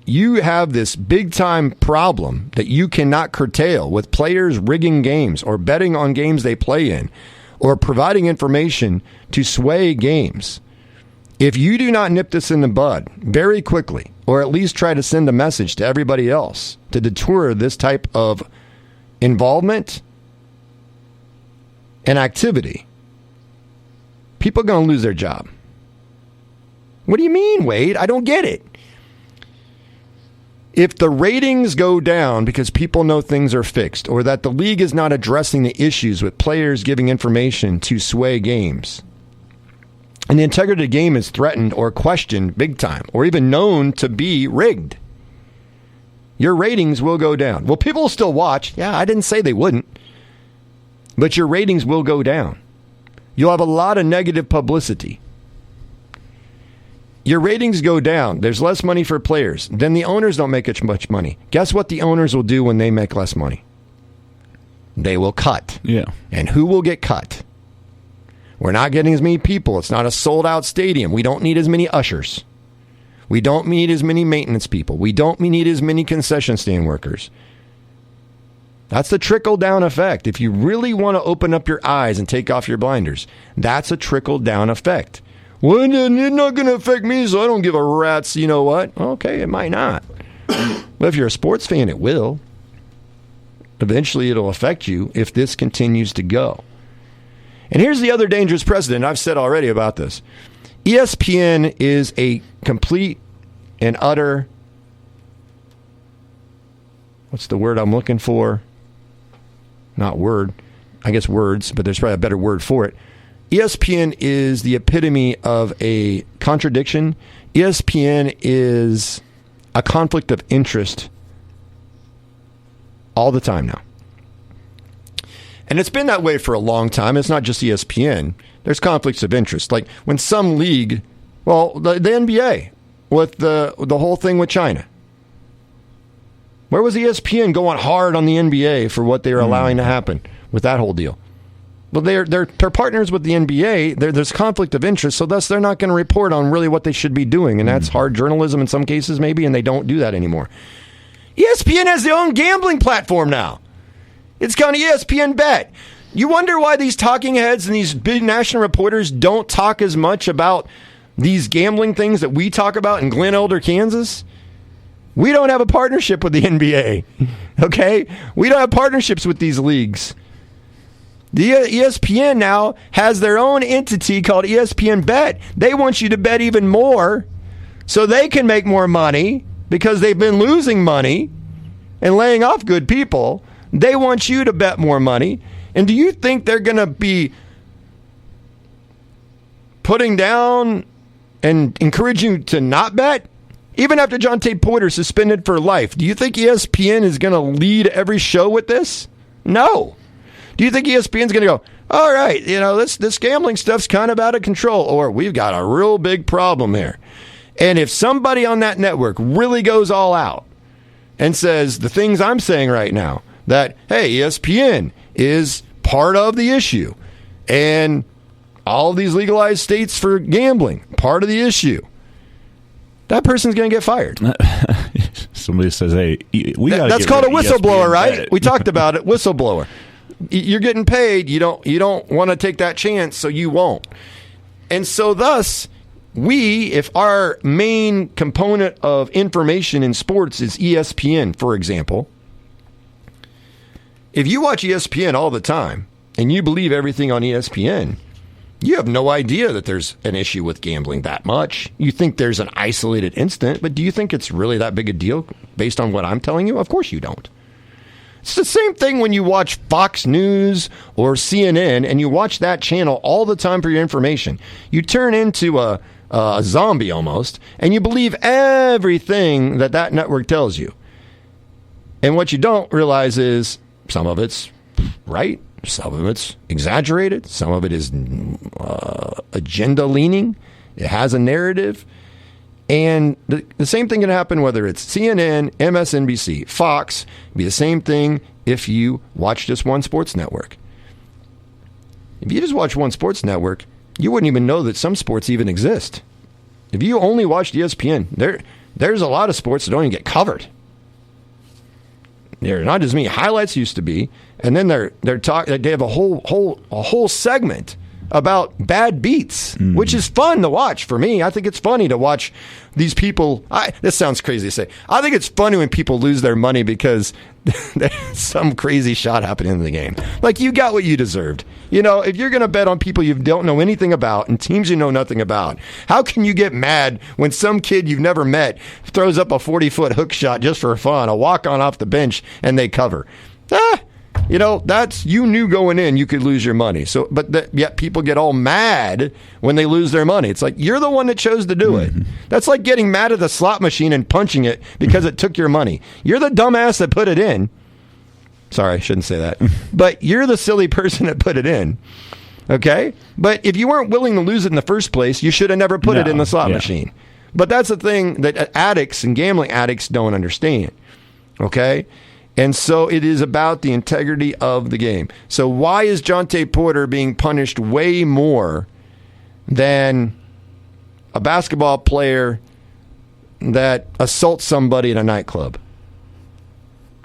you have this big-time problem that you cannot curtail with players rigging games or betting on games they play in or providing information to sway games, if you do not nip this in the bud very quickly, or at least try to send a message to everybody else to deter this type of involvement and activity, people are going to lose their job. What do you mean, Wade? I don't get it. If the ratings go down because people know things are fixed, or that the league is not addressing the issues with players giving information to sway games, and the integrity of the game is threatened or questioned big time, or even known to be rigged, your ratings will go down. Well, people will still watch. Yeah, I didn't say they wouldn't. But your ratings will go down. You'll have a lot of negative publicity. Your ratings go down. There's less money for players. Then the owners don't make as much money. Guess what the owners will do when they make less money? They will cut. Yeah. And who will get cut? We're not getting as many people. It's not a sold-out stadium. We don't need as many ushers. We don't need as many maintenance people. We don't need as many concession stand workers. That's the trickle-down effect. If you really want to open up your eyes and take off your blinders, that's a trickle-down effect. Well, it's not going to affect me, so I don't give a rat's, you know what? Okay, it might not. But if you're a sports fan, it will. Eventually, it'll affect you if this continues to go. And here's the other dangerous precedent. I've said already about this. ESPN is a complete and utter, what's the word I'm looking for? Not word, I guess words, but there's probably a better word for it. ESPN is the epitome of a contradiction. ESPN is a conflict of interest all the time now. And it's been that way for a long time. It's not just ESPN. There's conflicts of interest. Like when some league, well, the NBA with the whole thing with China. Where was ESPN going hard on the NBA for what they were allowing to happen with that whole deal? Well, they're partners with the NBA. There's conflict of interest, so thus they're not going to report on really what they should be doing, and that's hard journalism in some cases maybe, and they don't do that anymore. ESPN has their own gambling platform now. It's called ESPN Bet. You wonder why these talking heads and these big national reporters don't talk as much about these gambling things that we talk about in Glen Elder, Kansas? We don't have a partnership with the NBA, okay? We don't have partnerships with these leagues. The ESPN now has their own entity called ESPN Bet. They want you to bet even more so they can make more money because they've been losing money and laying off good people. They want you to bet more money. And do you think they're going to be putting down and encouraging you to not bet? Even after Jonte Porter suspended for life, do you think ESPN is going to lead every show with this? No. Do you think ESPN's going to go, all right, this gambling stuff's kind of out of control, or we've got a real big problem here? And if somebody on that network really goes all out and says the things I'm saying right now, that, hey, ESPN is part of the issue, and all of these legalized states for gambling, part of the issue, that person's going to get fired. Somebody says, hey, that's called a whistleblower, right? We talked about it, whistleblower. You're getting paid. You don't want to take that chance, so you won't. And so thus, if our main component of information in sports is ESPN, for example, if you watch ESPN all the time and you believe everything on ESPN, you have no idea that there's an issue with gambling that much. You think there's an isolated incident, but do you think it's really that big a deal based on what I'm telling you? Of course you don't. It's the same thing when you watch Fox News or CNN and you watch that channel all the time for your information. You turn into a zombie almost, and you believe everything that network tells you. And what you don't realize is some of it's right, some of it's exaggerated, some of it is agenda-leaning. It has a narrative. And the same thing can happen whether it's CNN, MSNBC, Fox. It'd be the same thing if you watch just one sports network. If you just watch one sports network, you wouldn't even know that some sports even exist. If you only watched ESPN, there's a lot of sports that don't even get covered. There are not as many highlights used to be, and then they have a whole segment about bad beats, which is fun to watch for me. I think it's funny to watch these people. This sounds crazy to say. I think it's funny when people lose their money because there's some crazy shot happening in the game. Like, you got what you deserved. If you're going to bet on people you don't know anything about and teams you know nothing about, how can you get mad when some kid you've never met throws up a 40-foot hook shot just for fun, a walk-on off the bench, and they cover? That's, you knew going in you could lose your money. So, yet people get all mad when they lose their money. It's like, you're the one that chose to do it. That's like getting mad at the slot machine and punching it because it took your money. You're the dumbass that put it in. Sorry, I shouldn't say that. But you're the silly person that put it in. Okay? But if you weren't willing to lose it in the first place, you should have never put it in the slot machine. But that's the thing that addicts and gambling addicts don't understand. Okay? And so it is about the integrity of the game. So why is Jonte Porter being punished way more than a basketball player that assaults somebody in a nightclub.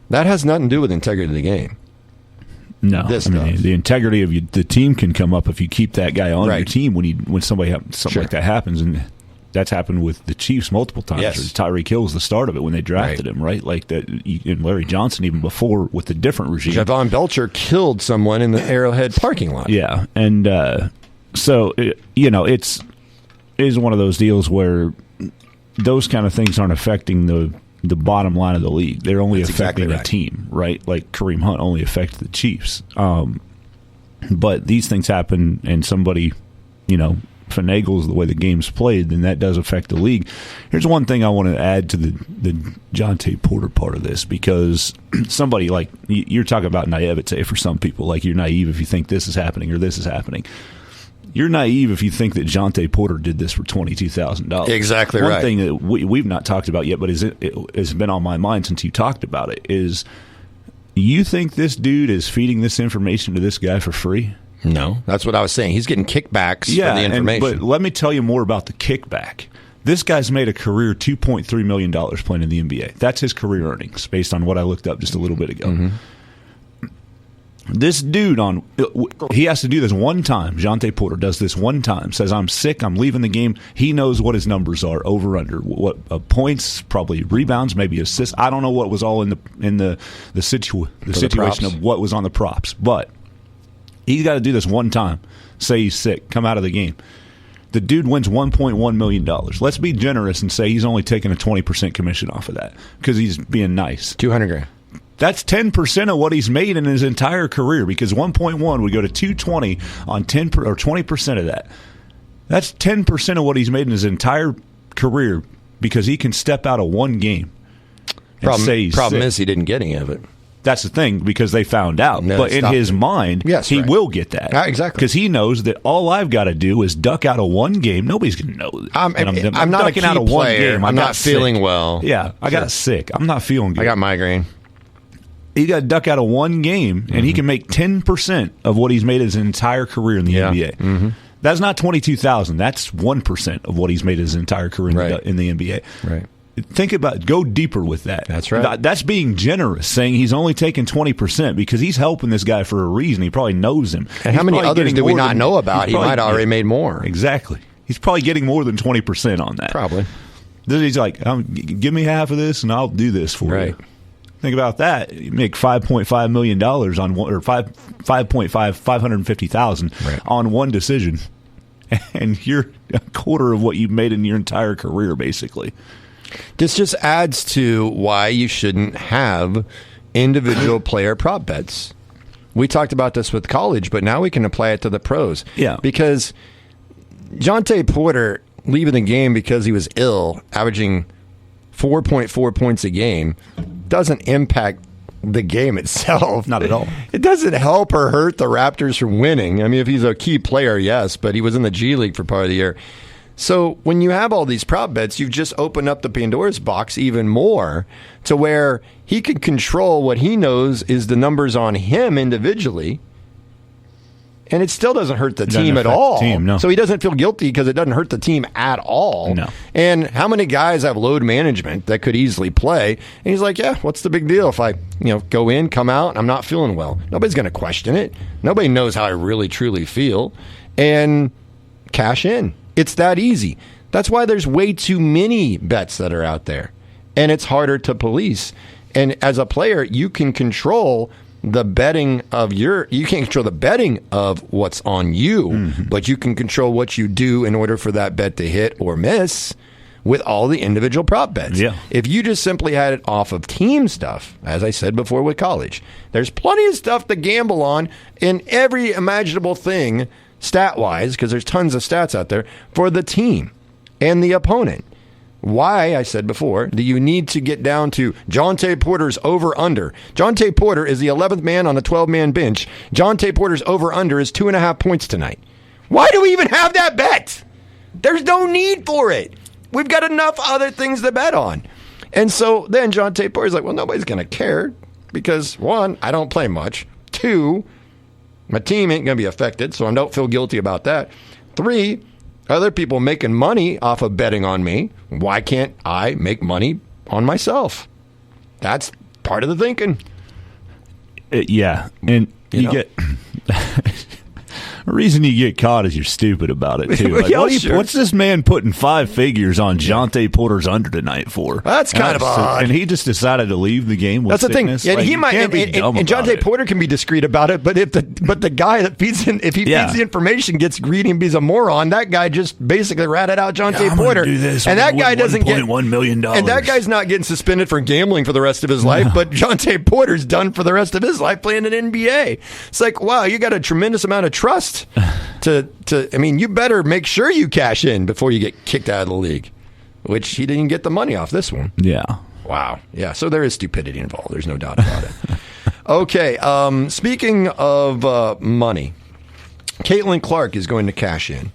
That has nothing to do with integrity of the game. No, the integrity of the team can come up if you keep that guy on your team when something like that happens, and that's happened with the Chiefs multiple times. Yes. Tyreek Hill was the start of it when they drafted him, right? Like that, and Larry Johnson even before with the different regime. Javon Belcher killed someone in the Arrowhead parking lot. Yeah, and so it's one of those deals where those kind of things aren't affecting the bottom line of the league. They're only affecting a team, right? Like Kareem Hunt only affected the Chiefs. But these things happen and somebody, finagles the way the game's played, then that does affect the league. Here's one thing I want to add to the Jonte Porter part of this, because somebody like you're talking about naivete for some people, like you're naive if you think this is happening or this is happening. You're naive if you think that Jonte Porter did this for $22,000. Exactly right. One thing that we've not talked about yet, but has been on my mind since you talked about it, is you think this dude is feeding this information to this guy for free? No. That's what I was saying. He's getting kickbacks for the information. But let me tell you more about the kickback. This guy's made a career $2.3 million playing in the NBA. That's his career earnings, based on what I looked up just a little bit ago. Mm-hmm. This dude, he has to do this one time. Jonte Porter does this one time, says, I'm sick, I'm leaving the game. He knows what his numbers are, over, under, what points, probably rebounds, maybe assists. I don't know what was all in the situation of what was on the props. But he's got to do this one time. Say he's sick, come out of the game. The dude wins $1.1 million. Let's be generous and say he's only taking a 20% commission off of that because he's being nice. $200,000. That's 10% of what he's made in his entire career, because 1.1 would go to 220 on 10 or 20% of that. That's 10% of what he's made in his entire career, because he can step out of one game and say he's Problem sick. is he didn't get any of it. That's the thing, because they found out. No, but in his mind, he will get that. Exactly. Because he knows that all I've got to do is duck out of one game. Nobody's going to know that. I'm not ducking a key out of one player. game. I'm not feeling well. Yeah, I got sick. I'm not feeling good. I got migraine. He got to duck out of one game, and he can make 10% of what he's made his entire career in the NBA. Mm-hmm. That's not $22,000. That's 1% of what he's made his entire career in the NBA. Right. Think about, go deeper with that. That's right. That's being generous, saying he's only taking 20% because he's helping this guy for a reason. He probably knows him. And how many others do we not know about? He might have already made more. Exactly. He's probably getting more than 20% on that. Probably. Then he's like, give me half of this and I'll do this for you. Think about that. You make $5.5 million on one, or $550,000 on one decision, and you're a quarter of what you've made in your entire career, basically. This just adds to why you shouldn't have individual player prop bets. We talked about this with college, but now we can apply it to the pros. Yeah. Because Jonte Porter leaving the game because he was ill, averaging 4.4 points a game, doesn't impact the game itself. Not at all. It doesn't help or hurt the Raptors from winning. I mean, if he's a key player, yes, but he was in the G League for part of the year. So when you have all these prop bets, you've just opened up the Pandora's box even more to where he can control what he knows is the numbers on him individually. And it still doesn't hurt the team at all. So he doesn't feel guilty because it doesn't hurt the team at all. No. And how many guys have load management that could easily play? And he's like, yeah, what's the big deal if I go in, come out, and I'm not feeling well? Nobody's going to question it. Nobody knows how I really, truly feel. And cash in. It's that easy. That's why there's way too many bets that are out there. And it's harder to police. And as a player, you can control the betting of you can't control the betting of what's on you, but you can control what you do in order for that bet to hit or miss with all the individual prop bets. Yeah. If you just simply had it off of team stuff, as I said before with college, there's plenty of stuff to gamble on in every imaginable thing stat-wise, because there's tons of stats out there for the team and the opponent. Why, I said before, do you need to get down to Jonte Porter's over-under? Jonte Porter is the 11th man on a 12-man bench. Jonte Porter's over-under is 2.5 points tonight. Why do we even have that bet? There's no need for it. We've got enough other things to bet on. And so then Jonte Porter's like, well, nobody's going to care because, one, I don't play much. Two, my team ain't going to be affected, so I don't feel guilty about that. Three, Other people making money off of betting on me. Why can't I make money on myself? That's part of the thinking. Yeah, and you get the reason you get caught is you're stupid about it too. Like, what's this man putting 5 figures on Jonte Porter's under tonight for? That's kind of odd. And he just decided to leave the game with That's sickness. the thing. Like, he might, and Jonte Porter can be discreet about it, but the guy that feeds in, if he feeds the information, gets greedy and he's a moron, that guy just basically ratted out Jonte Porter. Do this and that guy doesn't get $1 million. And that guy's not getting suspended for gambling for the rest of his life, but Jonte Porter's done for the rest of his life playing in NBA. It's like, wow, you got a tremendous amount of trust I mean, you better make sure you cash in before you get kicked out of the league, which he didn't get the money off this one. Yeah. Wow. Yeah. So there is stupidity involved. There's no doubt about it. Okay. Speaking of money, Caitlin Clark is going to cash in.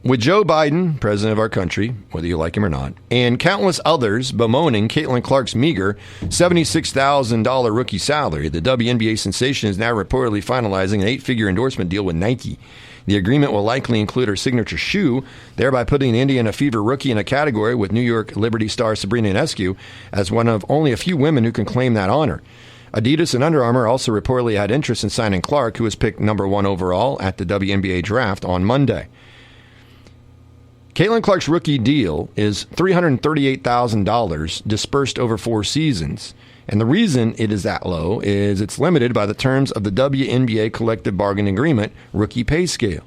With Joe Biden, president of our country, whether you like him or not, and countless others bemoaning Caitlin Clark's meager $76,000 rookie salary, the WNBA sensation is now reportedly finalizing an 8-figure endorsement deal with Nike. The agreement will likely include her signature shoe, thereby putting the Indiana Fever rookie in a category with New York Liberty star Sabrina Ionescu as one of only a few women who can claim that honor. Adidas and Under Armour also reportedly had interest in signing Clark, who was picked number 1 overall at the WNBA draft on Monday. Caitlin Clark's rookie deal is $338,000 dispersed over 4 seasons. And the reason it is that low is it's limited by the terms of the WNBA collective bargaining agreement rookie pay scale,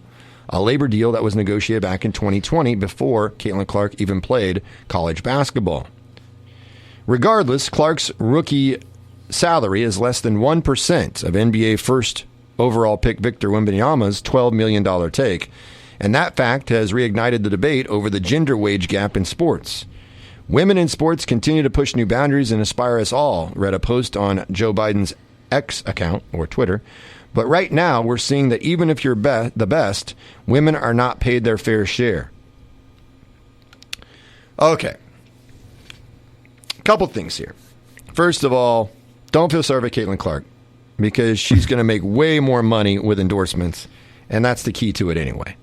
a labor deal that was negotiated back in 2020 before Caitlin Clark even played college basketball. Regardless, Clark's rookie salary is less than 1% of NBA first overall pick Victor Wembanyama's $12 million take. And that fact has reignited the debate over the gender wage gap in sports. Women in sports continue to push new boundaries and inspire us all, read a post on Joe Biden's X account, or Twitter. But right now, we're seeing that even if you're the best, women are not paid their fair share. Okay. A couple things here. First of all, don't feel sorry for Caitlin Clark, because she's going to make way more money with endorsements, and that's the key to it anyway.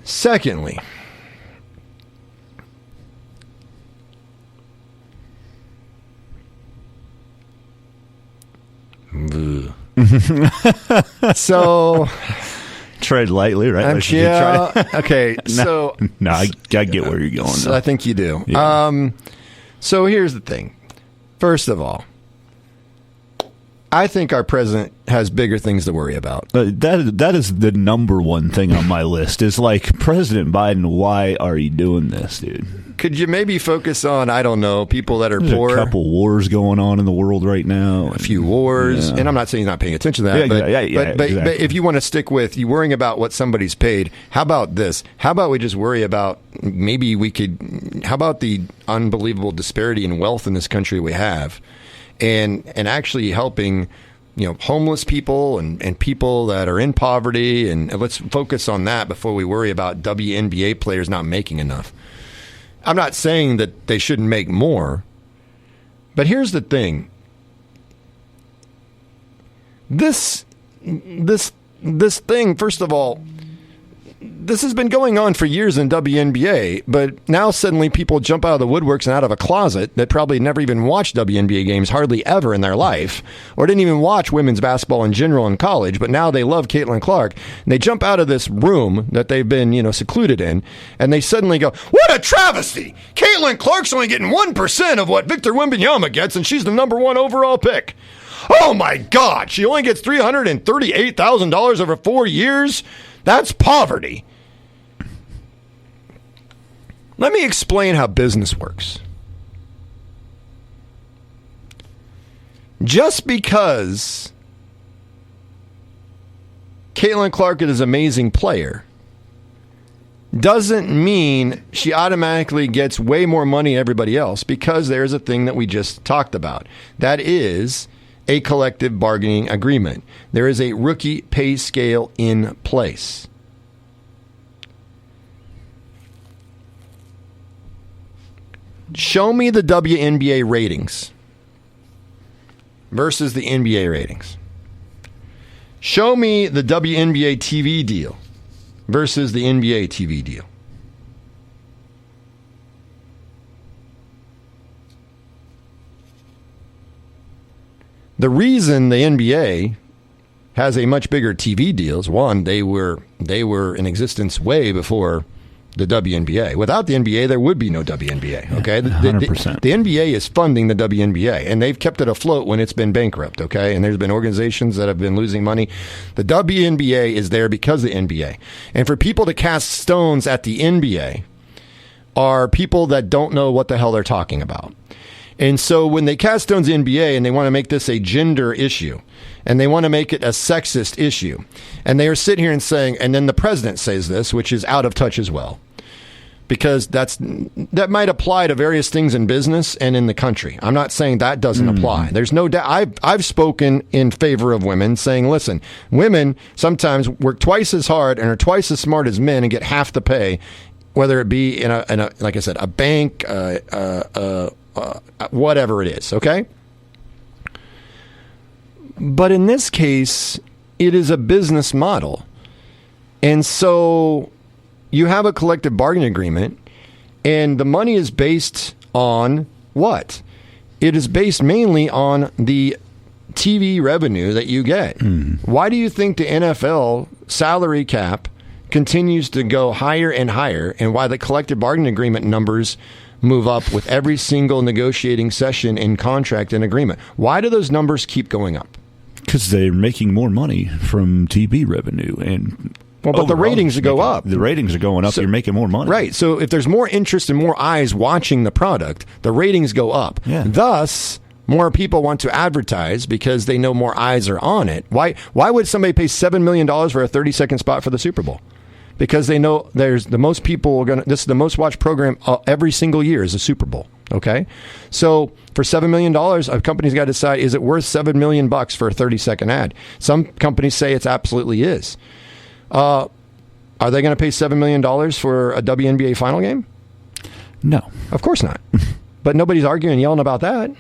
Secondly, so tread lightly, right? Okay. So I get where you're going. So I think you do. Yeah. So here's the thing. First of all, I think our president has bigger things to worry about. That is the number one thing on my list. Is like, President Biden, why are you doing this, dude? Could you maybe focus on, I don't know, people that are poor? A couple wars going on in the world right now. A few wars. Yeah. And I'm not saying he's not paying attention to that. But exactly. If you want to stick with you worrying about what somebody's paid, how about this? How about we just worry about how about the unbelievable disparity in wealth in this country we have? And actually helping, homeless people and people that are in poverty, and let's focus on that before we worry about WNBA players not making enough. I'm not saying that they shouldn't make more, but here's the thing. This thing, first of all, this has been going on for years in WNBA, but now suddenly people jump out of the woodworks and out of a closet that probably never even watched WNBA games hardly ever in their life, or didn't even watch women's basketball in general in college, but now they love Caitlin Clark, and they jump out of this room that they've been, secluded in, and they suddenly go, what a travesty! Caitlin Clark's only getting 1% of what Victor Wembanyama gets, and she's the number 1 overall pick. Oh my God, she only gets $338,000 over 4 years? That's poverty. Let me explain how business works. Just because Caitlin Clark is an amazing player doesn't mean she automatically gets way more money than everybody else, because there's a thing that we just talked about. That is a collective bargaining agreement. There is a rookie pay scale in place. Show me the WNBA ratings versus the NBA ratings. Show me the WNBA TV deal versus the NBA TV deal. The reason the NBA has a much bigger TV deal is, one, they were in existence way before the WNBA. Without the NBA, there would be no WNBA. Okay, 100%. The NBA is funding the WNBA, and they've kept it afloat when it's been bankrupt. Okay, and there's been organizations that have been losing money. The WNBA is there because of the NBA, and for people to cast stones at the NBA are people that don't know what the hell they're talking about. And so when they cast stones at the NBA and they want to make this a gender issue, and they want to make it a sexist issue, and they are sitting here and saying, and then the president says this, which is out of touch as well, because that might apply to various things in business and in the country. I'm not saying that doesn't apply. There's no doubt. I've spoken in favor of women, saying, listen, women sometimes work twice as hard and are twice as smart as men and get half the pay, whether it be in a like I said, a bank, whatever it is, okay? But in this case, it is a business model. And so you have a collective bargaining agreement, and the money is based on what? It is based mainly on the TV revenue that you get. Why do you think the NFL salary cap continues to go higher and higher, and why the collective bargaining agreement numbers move up with every single negotiating session in contract and agreement? Why do those numbers keep going up? Because they're making more money from TV revenue. And but the ratings go up. The ratings are going up. So, you're making more money. Right. So if there's more interest and more eyes watching the product, the ratings go up. Yeah. Thus, more people want to advertise because they know more eyes are on it. Why would somebody pay $7 million for a 30-second spot for the Super Bowl? Because they know there's the most people this is the most watched program every single year is the Super Bowl. Okay, so for $7 million, a company's got to decide, is it worth $7 million for a 30-second ad? Some companies say it absolutely is. Are they going to pay $7 million for a WNBA final game? No, of course not. But nobody's arguing and yelling about that.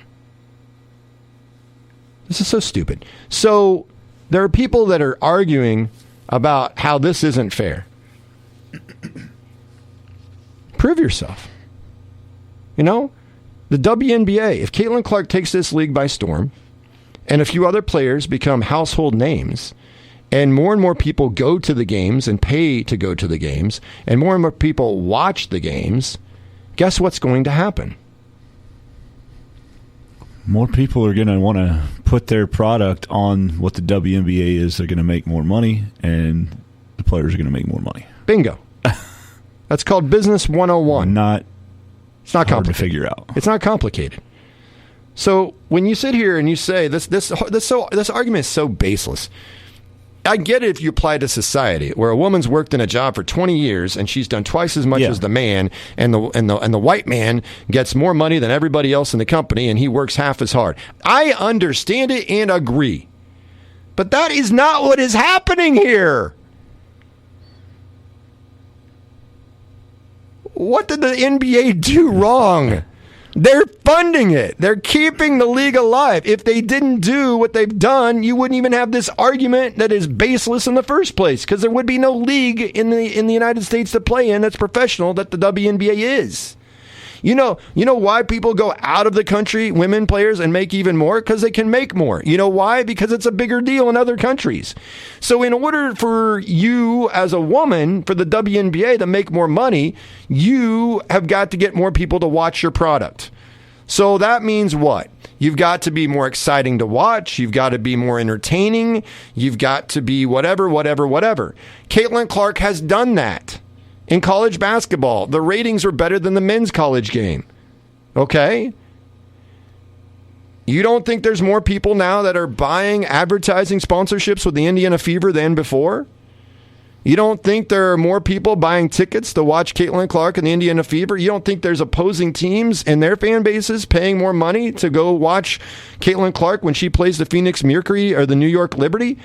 This is so stupid. So there are people that are arguing about how this isn't fair. Prove yourself. You know, the WNBA, if Caitlin Clark takes this league by storm and a few other players become household names and more people go to the games and pay to go to the games and more people watch the games, guess what's going to happen? More people are going to want to put their product on what the WNBA is. They're going to make more money, and the players are going to make more money. Bingo. That's called Business 101. It's not complicated to figure out. It's not complicated. So when you sit here and you say this argument is so baseless. I get it if you apply to society where a woman's worked in a job for 20 years and she's done twice as much as the man, and the white man gets more money than everybody else in the company and he works half as hard. I understand it and agree. But that is not what is happening here. What did the NBA do wrong? They're funding it. They're keeping the league alive. If they didn't do what they've done, you wouldn't even have this argument that is baseless in the first place, because there would be no league in the United States to play in that's professional that the WNBA is. You know why people go out of the country, women players, and make even more? Because they can make more. You know why? Because it's a bigger deal in other countries. So in order for you as a woman, for the WNBA to make more money, you have got to get more people to watch your product. So that means what? You've got to be more exciting to watch. You've got to be more entertaining. You've got to be whatever. Caitlin Clark has done that. In college basketball, the ratings are better than the men's college game. Okay? You don't think there's more people now that are buying advertising sponsorships with the Indiana Fever than before? You don't think there are more people buying tickets to watch Caitlin Clark and the Indiana Fever? You don't think there's opposing teams and their fan bases paying more money to go watch Caitlin Clark when she plays the Phoenix Mercury or the New York Liberty?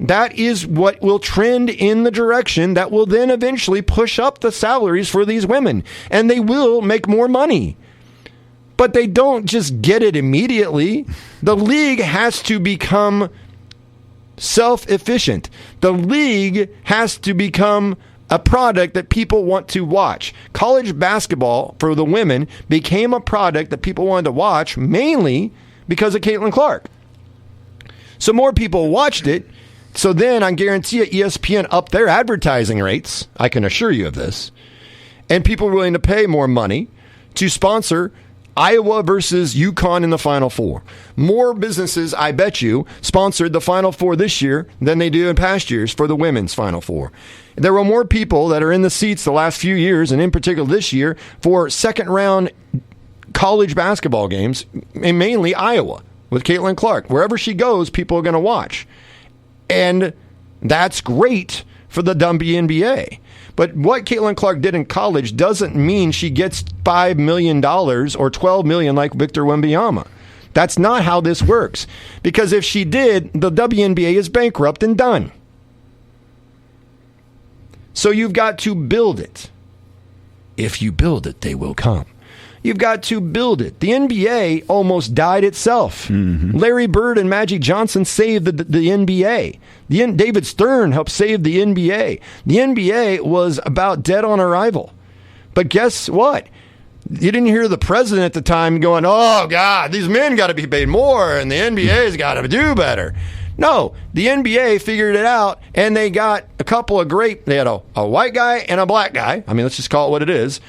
That is what will trend in the direction that will then eventually push up the salaries for these women. And they will make more money. But they don't just get it immediately. The league has to become self-efficient. The league has to become a product that people want to watch. College basketball for the women became a product that people wanted to watch mainly because of Caitlin Clark. So more people watched it. So then I guarantee you ESPN upped their advertising rates. I can assure you of this. And people were willing to pay more money to sponsor Iowa versus UConn in the Final Four. More businesses, I bet you, sponsored the Final Four this year than they do in past years for the women's Final Four. There were more people that are in the seats the last few years, and in particular this year, for second-round college basketball games, and mainly Iowa with Caitlin Clark. Wherever she goes, people are going to watch. And that's great for the WNBA. But what Caitlin Clark did in college doesn't mean she gets $5 million or $12 million like Victor Wembanyama. That's not how this works. Because if she did, the WNBA is bankrupt and done. So you've got to build it. If you build it, they will come. You've got to build it. The NBA almost died itself. Mm-hmm. Larry Bird and Magic Johnson saved the NBA. David Stern helped save the NBA. The NBA was about dead on arrival. But guess what? You didn't hear the president at the time going, oh, God, these men got to be paid more and the NBA's got to do better. No, the NBA figured it out, and they got a couple of they had a white guy and a black guy. I mean, let's just call it what it is.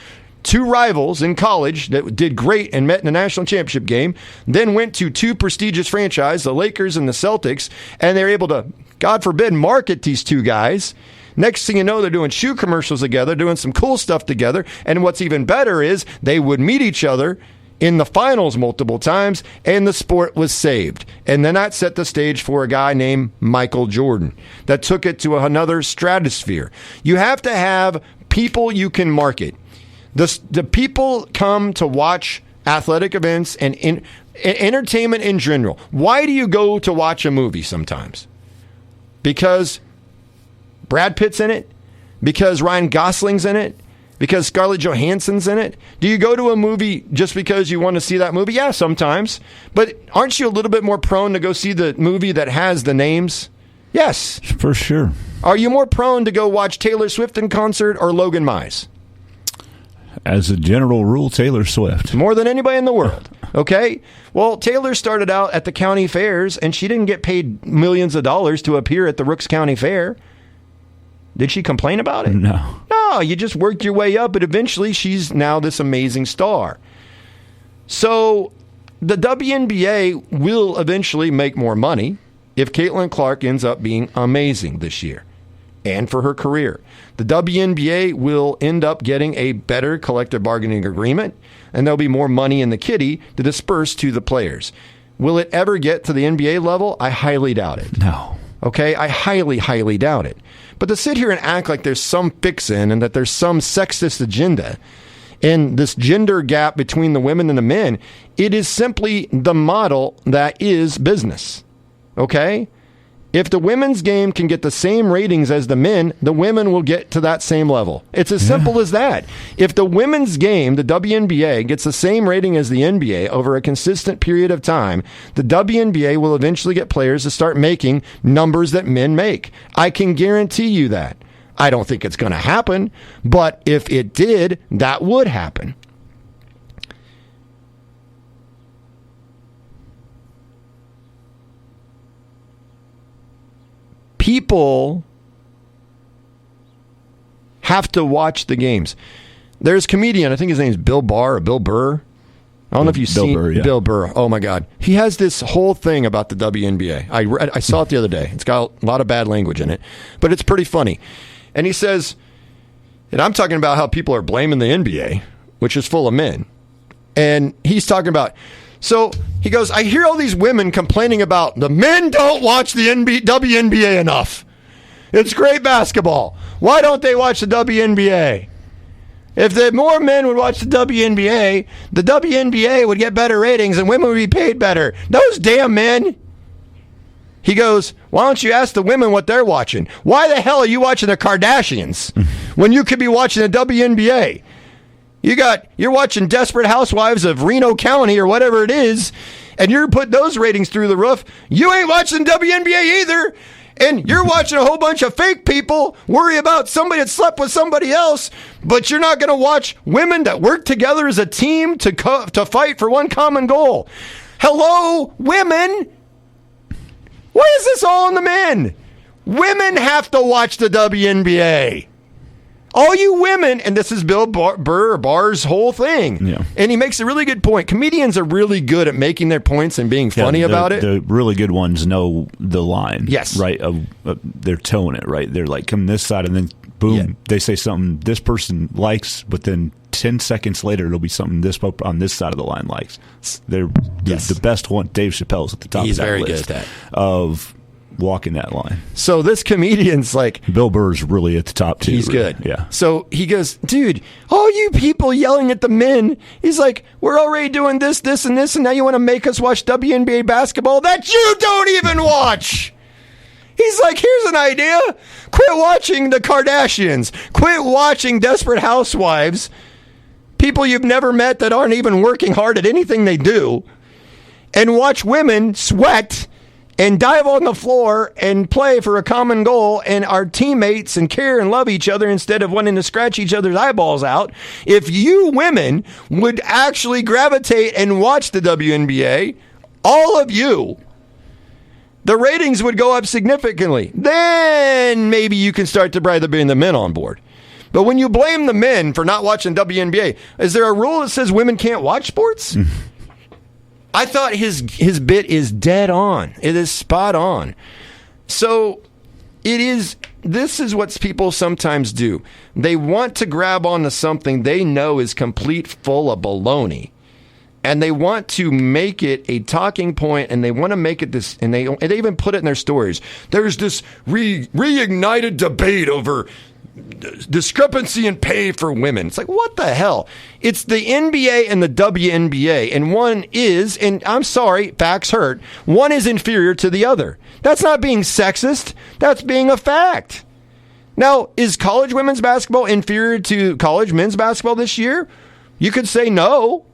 Two rivals in college that did great and met in the national championship game, then went to two prestigious franchises, the Lakers and the Celtics, and they're able to, God forbid, market these two guys. Next thing you know, they're doing shoe commercials together, doing some cool stuff together, and what's even better is they would meet each other in the finals multiple times, and the sport was saved. And then that set the stage for a guy named Michael Jordan that took it to another stratosphere. You have to have people you can market. The people come to watch athletic events and entertainment in general. Why do you go to watch a movie sometimes? Because Brad Pitt's in it? Because Ryan Gosling's in it? Because Scarlett Johansson's in it? Do you go to a movie just because you want to see that movie? Yeah, sometimes. But aren't you a little bit more prone to go see the movie that has the names? Yes. For sure. Are you more prone to go watch Taylor Swift in concert or Logan Mize? As a general rule, Taylor Swift. More than anybody in the world. Okay? Well, Taylor started out at the county fairs, and she didn't get paid millions of dollars to appear at the Rooks County Fair. Did she complain about it? No. No, you just worked your way up, but eventually she's now this amazing star. So the WNBA will eventually make more money if Caitlin Clark ends up being amazing this year and for her career. The WNBA will end up getting a better collective bargaining agreement, and there'll be more money in the kitty to disperse to the players. Will it ever get to the NBA level? I highly doubt it. No. Okay? I highly, highly doubt it. But to sit here and act like there's some fix-in and that there's some sexist agenda and this gender gap between the women and the men, it is simply the model that is business. Okay? If the women's game can get the same ratings as the men, the women will get to that same level. It's as simple as that. If the women's game, the WNBA, gets the same rating as the NBA over a consistent period of time, the WNBA will eventually get players to start making numbers that men make. I can guarantee you that. I don't think it's going to happen, but if it did, that would happen. People have to watch the games. There's a comedian, I think his name's Bill Barr or Bill Burr. I don't know if you've seen Burr, yeah. Bill Burr. Oh, my God. He has this whole thing about the WNBA. I saw it the other day. It's got a lot of bad language in it, but it's pretty funny. And he says, and I'm talking about how people are blaming the NBA, which is full of men. And he's talking about, so he goes, I hear all these women complaining about the men don't watch the WNBA enough. It's great basketball. Why don't they watch the WNBA? If the more men would watch the WNBA would get better ratings and women would be paid better. Those damn men. He goes, why don't you ask the women what they're watching? Why the hell are you watching the Kardashians when you could be watching the WNBA? You're watching Desperate Housewives of Reno County or whatever it is, and you're putting those ratings through the roof. You ain't watching WNBA either. And you're watching a whole bunch of fake people worry about somebody that slept with somebody else, but you're not going to watch women that work together as a team to fight for one common goal. Hello, women. Why is this all on the men? Women have to watch the WNBA. All you women, and this is Bill Barr's whole thing. Yeah. And he makes a really good point. Comedians are really good at making their points and being funny about it. The really good ones know the line. Yes. Right? They're towing it, right? They're like, come this side, and then boom, they say something this person likes, but then 10 seconds later, it'll be something this on this side of the line likes. They're the best one. Dave Chappelle's at the top of that list. He's very good at that. Of walking that line. So this comedian's like... Bill Burr's really at the top, too. He's good. Yeah. So he goes, dude, all you people yelling at the men, he's like, we're already doing this, this, and this, and now you want to make us watch WNBA basketball that you don't even watch. He's like, here's an idea. Quit watching the Kardashians. Quit watching Desperate Housewives. People you've never met that aren't even working hard at anything they do. And watch women sweat and dive on the floor and play for a common goal and our teammates and care and love each other instead of wanting to scratch each other's eyeballs out. If you women would actually gravitate and watch the WNBA, all of you, the ratings would go up significantly. Then maybe you can start to bring the men on board. But when you blame the men for not watching WNBA, is there a rule that says women can't watch sports? I thought his bit is dead on. It is spot on. So this is what people sometimes do. They want to grab onto something they know is complete full of baloney. And they want to make it a talking point, and they want to make it this, and they even put it in their stories. There's this reignited debate over discrepancy in pay for women. It's like, what the hell? It's the NBA and the WNBA, and one is, and I'm sorry, facts hurt, one is inferior to the other. That's not being sexist. That's being a fact. Now, is college women's basketball inferior to college men's basketball this year? You could say no.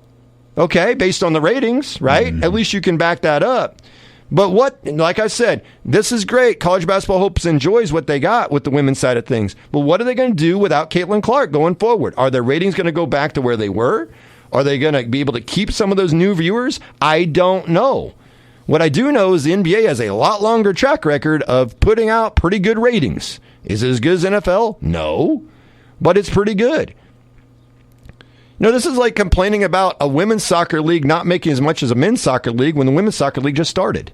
Okay, based on the ratings, right? Mm-hmm. At least you can back that up. But like I said, this is great. College basketball hopes and enjoys what they got with the women's side of things. But what are they going to do without Caitlin Clark going forward? Are their ratings going to go back to where they were? Are they going to be able to keep some of those new viewers? I don't know. What I do know is the NBA has a lot longer track record of putting out pretty good ratings. Is it as good as NFL? No. But it's pretty good. This is like complaining about a women's soccer league not making as much as a men's soccer league when the women's soccer league just started.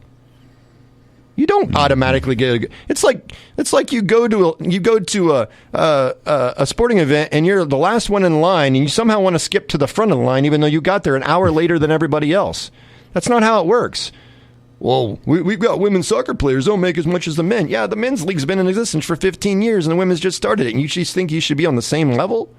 You don't automatically get. It's like you go to a sporting event and you're the last one in line and you somehow want to skip to the front of the line even though you got there an hour later than everybody else. That's not how it works. Well, we've got women's soccer players don't make as much as the men. Yeah, the men's league's been in existence for 15 years and the women's just started it. And you just think you should be on the same level?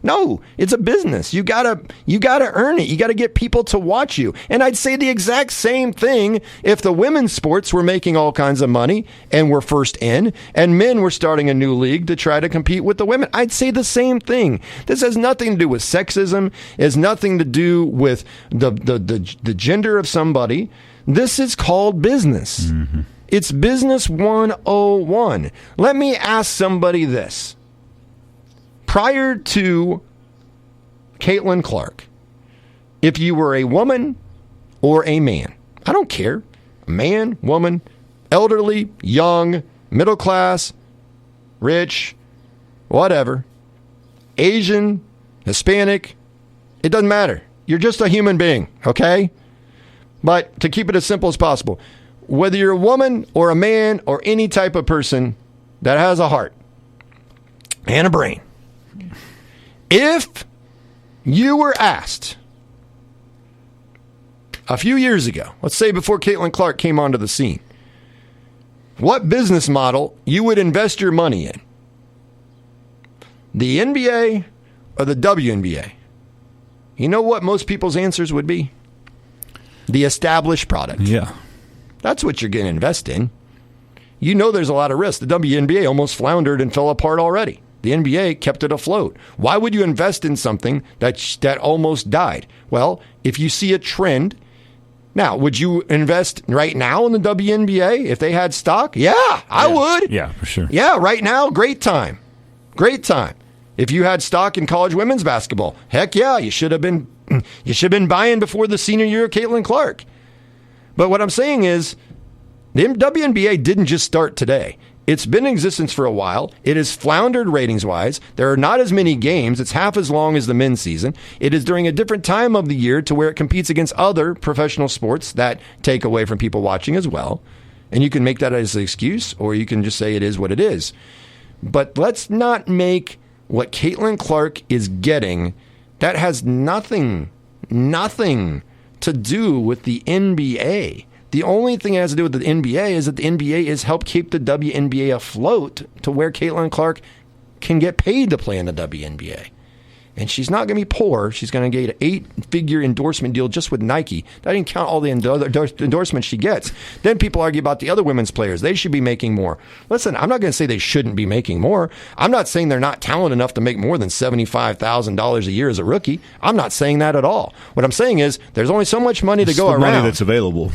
No, it's a business. You gotta earn it. You gotta get people to watch you. And I'd say the exact same thing if the women's sports were making all kinds of money and were first in, and men were starting a new league to try to compete with the women. I'd say the same thing. This has nothing to do with sexism. It has nothing to do with the gender of somebody. This is called business. Mm-hmm. It's business 101. Let me ask somebody this. Prior to Caitlin Clark, if you were a woman or a man, I don't care, man, woman, elderly, young, middle class, rich, whatever, Asian, Hispanic, it doesn't matter. You're just a human being, okay? But to keep it as simple as possible, whether you're a woman or a man or any type of person that has a heart and a brain, if you were asked a few years ago, let's say before Caitlin Clark came onto the scene, what business model you would invest your money in, the NBA or the WNBA, you know what most people's answers would be? The established product. Yeah. That's what you're going to invest in. You know there's a lot of risk. The WNBA almost floundered and fell apart already. The NBA kept it afloat. Why would you invest in something that almost died? Well, if you see a trend, Now, would you invest right now in the WNBA if they had stock? Yeah, I would. Yeah, for sure. Yeah, right now, great time. Great time. If you had stock in college women's basketball, heck yeah, you should have been buying before the senior year of Caitlin Clark. But what I'm saying is, the WNBA didn't just start today. It's been in existence for a while. It has floundered ratings-wise. There are not as many games. It's half as long as the men's season. It is during a different time of the year to where it competes against other professional sports that take away from people watching as well. And you can make that as an excuse, or you can just say it is what it is. But let's not make what Caitlin Clark is getting, that has nothing to do with the NBA. The only thing it has to do with the NBA is that the NBA is help keep the WNBA afloat to where Caitlin Clark can get paid to play in the WNBA. And she's not going to be poor. She's going to get an 8-figure endorsement deal just with Nike. That didn't count all the endorsements she gets. Then people argue about the other women's players. They should be making more. Listen, I'm not going to say they shouldn't be making more. I'm not saying they're not talented enough to make more than $75,000 a year as a rookie. I'm not saying that at all. What I'm saying is there's only so much money to go around. Money that's available.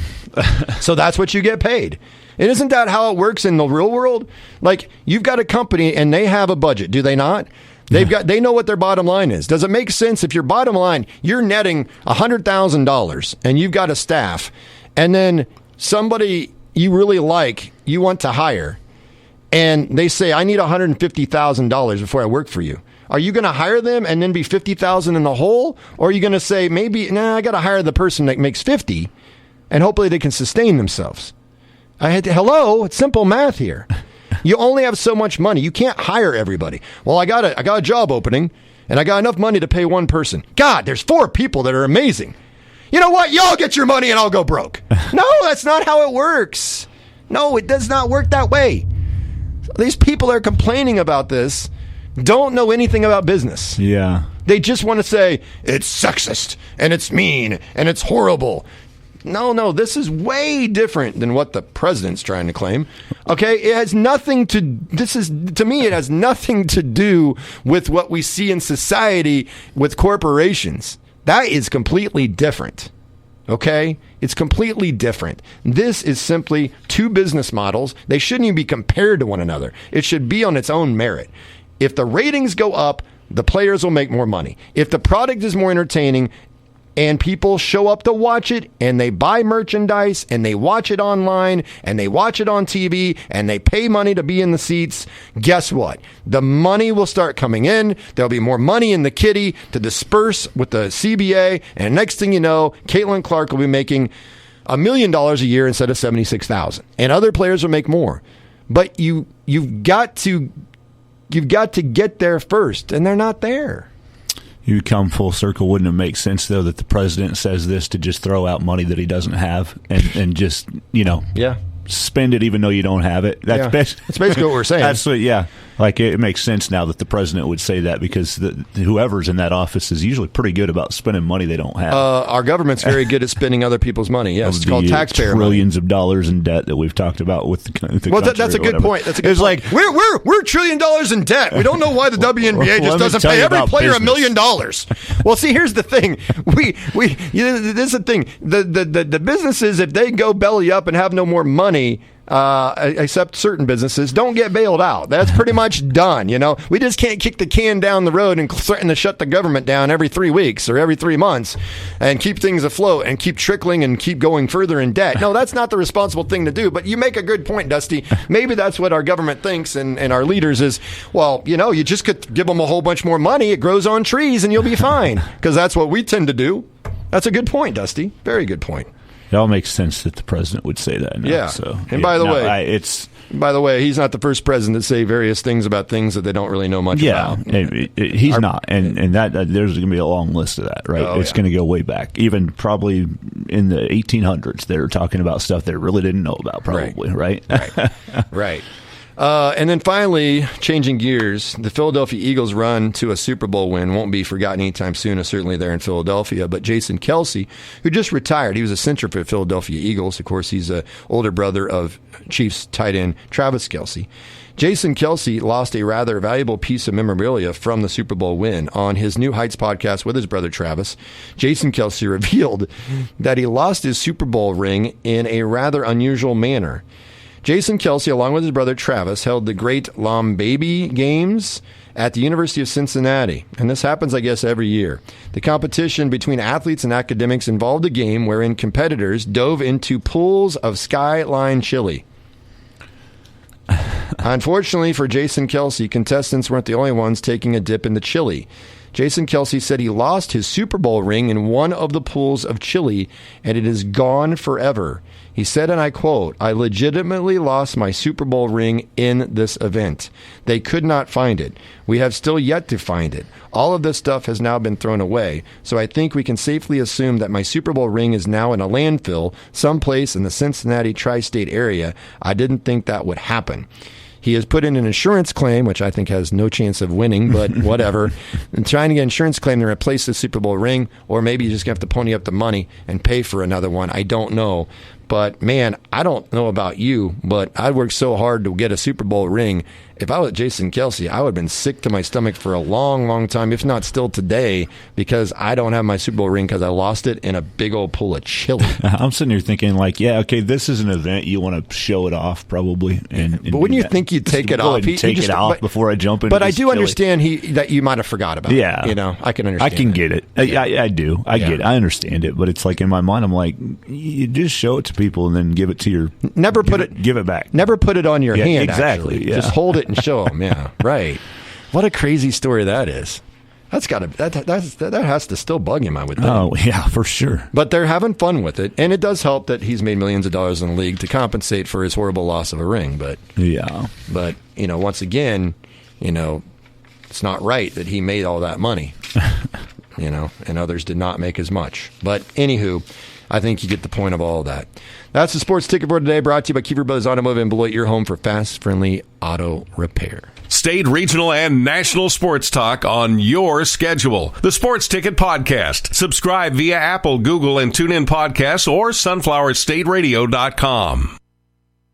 So that's what you get paid. And isn't that how it works in the real world? Like, you've got a company and they have a budget, do they not? They know what their bottom line is. Does it make sense if your bottom line, you're netting $100,000 and you've got a staff, and then somebody you really like, you want to hire, and they say, I need $150,000 before I work for you. Are you going to hire them and then be $50,000 in the hole? Or are you going to say, maybe, I got to hire the person that makes 50 and hopefully they can sustain themselves? Hello, it's simple math here. You only have so much money. You can't hire everybody. Well, I got a job opening, and I got enough money to pay one person. God, there's 4 people that are amazing. You know what? Y'all get your money, and I'll go broke. No, that's not how it works. No, it does not work that way. These people that are complaining about this don't know anything about business. Yeah. They just want to say, it's sexist, and it's mean, and it's horrible. No, this is way different than what the president's trying to claim. Okay, it has nothing to me, it has nothing to do with what we see in society with corporations. That is completely different. Okay? It's completely different. This is simply 2 business models. They shouldn't even be compared to one another. It should be on its own merit. If the ratings go up, the players will make more money. If the product is more entertaining, and people show up to watch it, and they buy merchandise, and they watch it online, and they watch it on TV, and they pay money to be in the seats, guess what? The money will start coming in. There'll be more money in the kitty to disperse with the CBA, and next thing you know, Caitlin Clark will be making $1 million a year instead of $76,000, and other players will make more. But you've got to get there first, and they're not there. You come full circle. Wouldn't it make sense, though, that the president says this to just throw out money that he doesn't have and just, spend it even though you don't have it? That's basically what we're saying. That's what, yeah. Like, it makes sense now that the president would say that, because whoever's in that office is usually pretty good about spending money they don't have. Our government's very good at spending other people's money. Yes, it's called taxpayer trillions money. of dollars in debt that we've talked about with the country. Well, that's a good point. That's a good point. Like, we're $1 trillion in debt. We don't know why the WNBA just doesn't pay every player $1 million. Well, see, here's the thing. This is the thing. The businesses, if they go belly up and have no more money, except certain businesses, don't get bailed out. That's pretty much done. We just can't kick the can down the road and threaten to shut the government down every 3 weeks or every 3 months and keep things afloat and keep trickling and keep going further in debt. No, that's not the responsible thing to do. But you make a good point, Dusty. Maybe that's what our government thinks and our leaders is, well, you just could give them a whole bunch more money. It grows on trees and you'll be fine, because that's what we tend to do. That's a good point, Dusty. Very good point. It all makes sense that the president would say that now. Yeah. So, by the way, he's not the first president to say various things about things that they don't really know much about. Yeah, he's not. And that there's going to be a long list of that, right? It's going to go way back. Even probably in the 1800s, they were talking about stuff they really didn't know about, probably, right? Right. And then finally, changing gears, the Philadelphia Eagles' run to a Super Bowl win won't be forgotten anytime soon, certainly there in Philadelphia. But Jason Kelce, who just retired, he was a center for the Philadelphia Eagles. Of course, he's an older brother of Chiefs tight end Travis Kelce. Jason Kelce lost a rather valuable piece of memorabilia from the Super Bowl win. On his New Heights podcast with his brother Travis, Jason Kelce revealed that he lost his Super Bowl ring in a rather unusual manner. Jason Kelce, along with his brother Travis, held the great Ban-Wnba games at the University of Cincinnati. And this happens, I guess, every year. The competition between athletes and academics involved a game wherein competitors dove into pools of Skyline chili. Unfortunately for Jason Kelce, contestants weren't the only ones taking a dip in the chili. Jason Kelce said he lost his Super Bowl ring in one of the pools of chili, and it is gone forever. He said, and I quote, "I legitimately lost my Super Bowl ring in this event. They could not find it. We have still yet to find it. All of this stuff has now been thrown away, so I think we can safely assume that my Super Bowl ring is now in a landfill someplace in the Cincinnati tri-state area. I didn't think that would happen." He has put in an insurance claim, which I think has no chance of winning, but whatever, and trying to get an insurance claim to replace the Super Bowl ring, or maybe you just have to pony up the money and pay for another one. I don't know. But, man, I don't know about you, but I worked so hard to get a Super Bowl ring. If I was Jason Kelce, I would have been sick to my stomach for a long, long time, if not still today, because I don't have my Super Bowl ring because I lost it in a big old pool of chili. I'm sitting here thinking, like, yeah, okay, this is an event. You want to show it off, probably. But wouldn't you think you'd take it off? Take it off before I jump into But I do chili. understand that you might have forgot about it. Yeah. You know, I can understand I can that. get it. I do. I get it. I understand it. But it's like in my mind, I'm like, you just show it to people and then give it to your... Give it back. Never put it on your hand, exactly. actually. Yeah. Just hold it and show them. Yeah, right. What a crazy story that is. That has to still bug him, I would think. Oh, yeah, for sure. But they're having fun with it, and it does help that he's made millions of dollars in the league to compensate for his horrible loss of a ring. But once again, it's not right that he made all that money, and others did not make as much. But anywho, I think you get the point of all of that. That's the Sports Ticket for today, brought to you by Kiefer Brothers Automotive in Beloit, your home for fast, friendly auto repair. State, regional, and national sports talk on your schedule. The Sports Ticket Podcast. Subscribe via Apple, Google, and TuneIn Podcasts or sunflowerstateradio.com.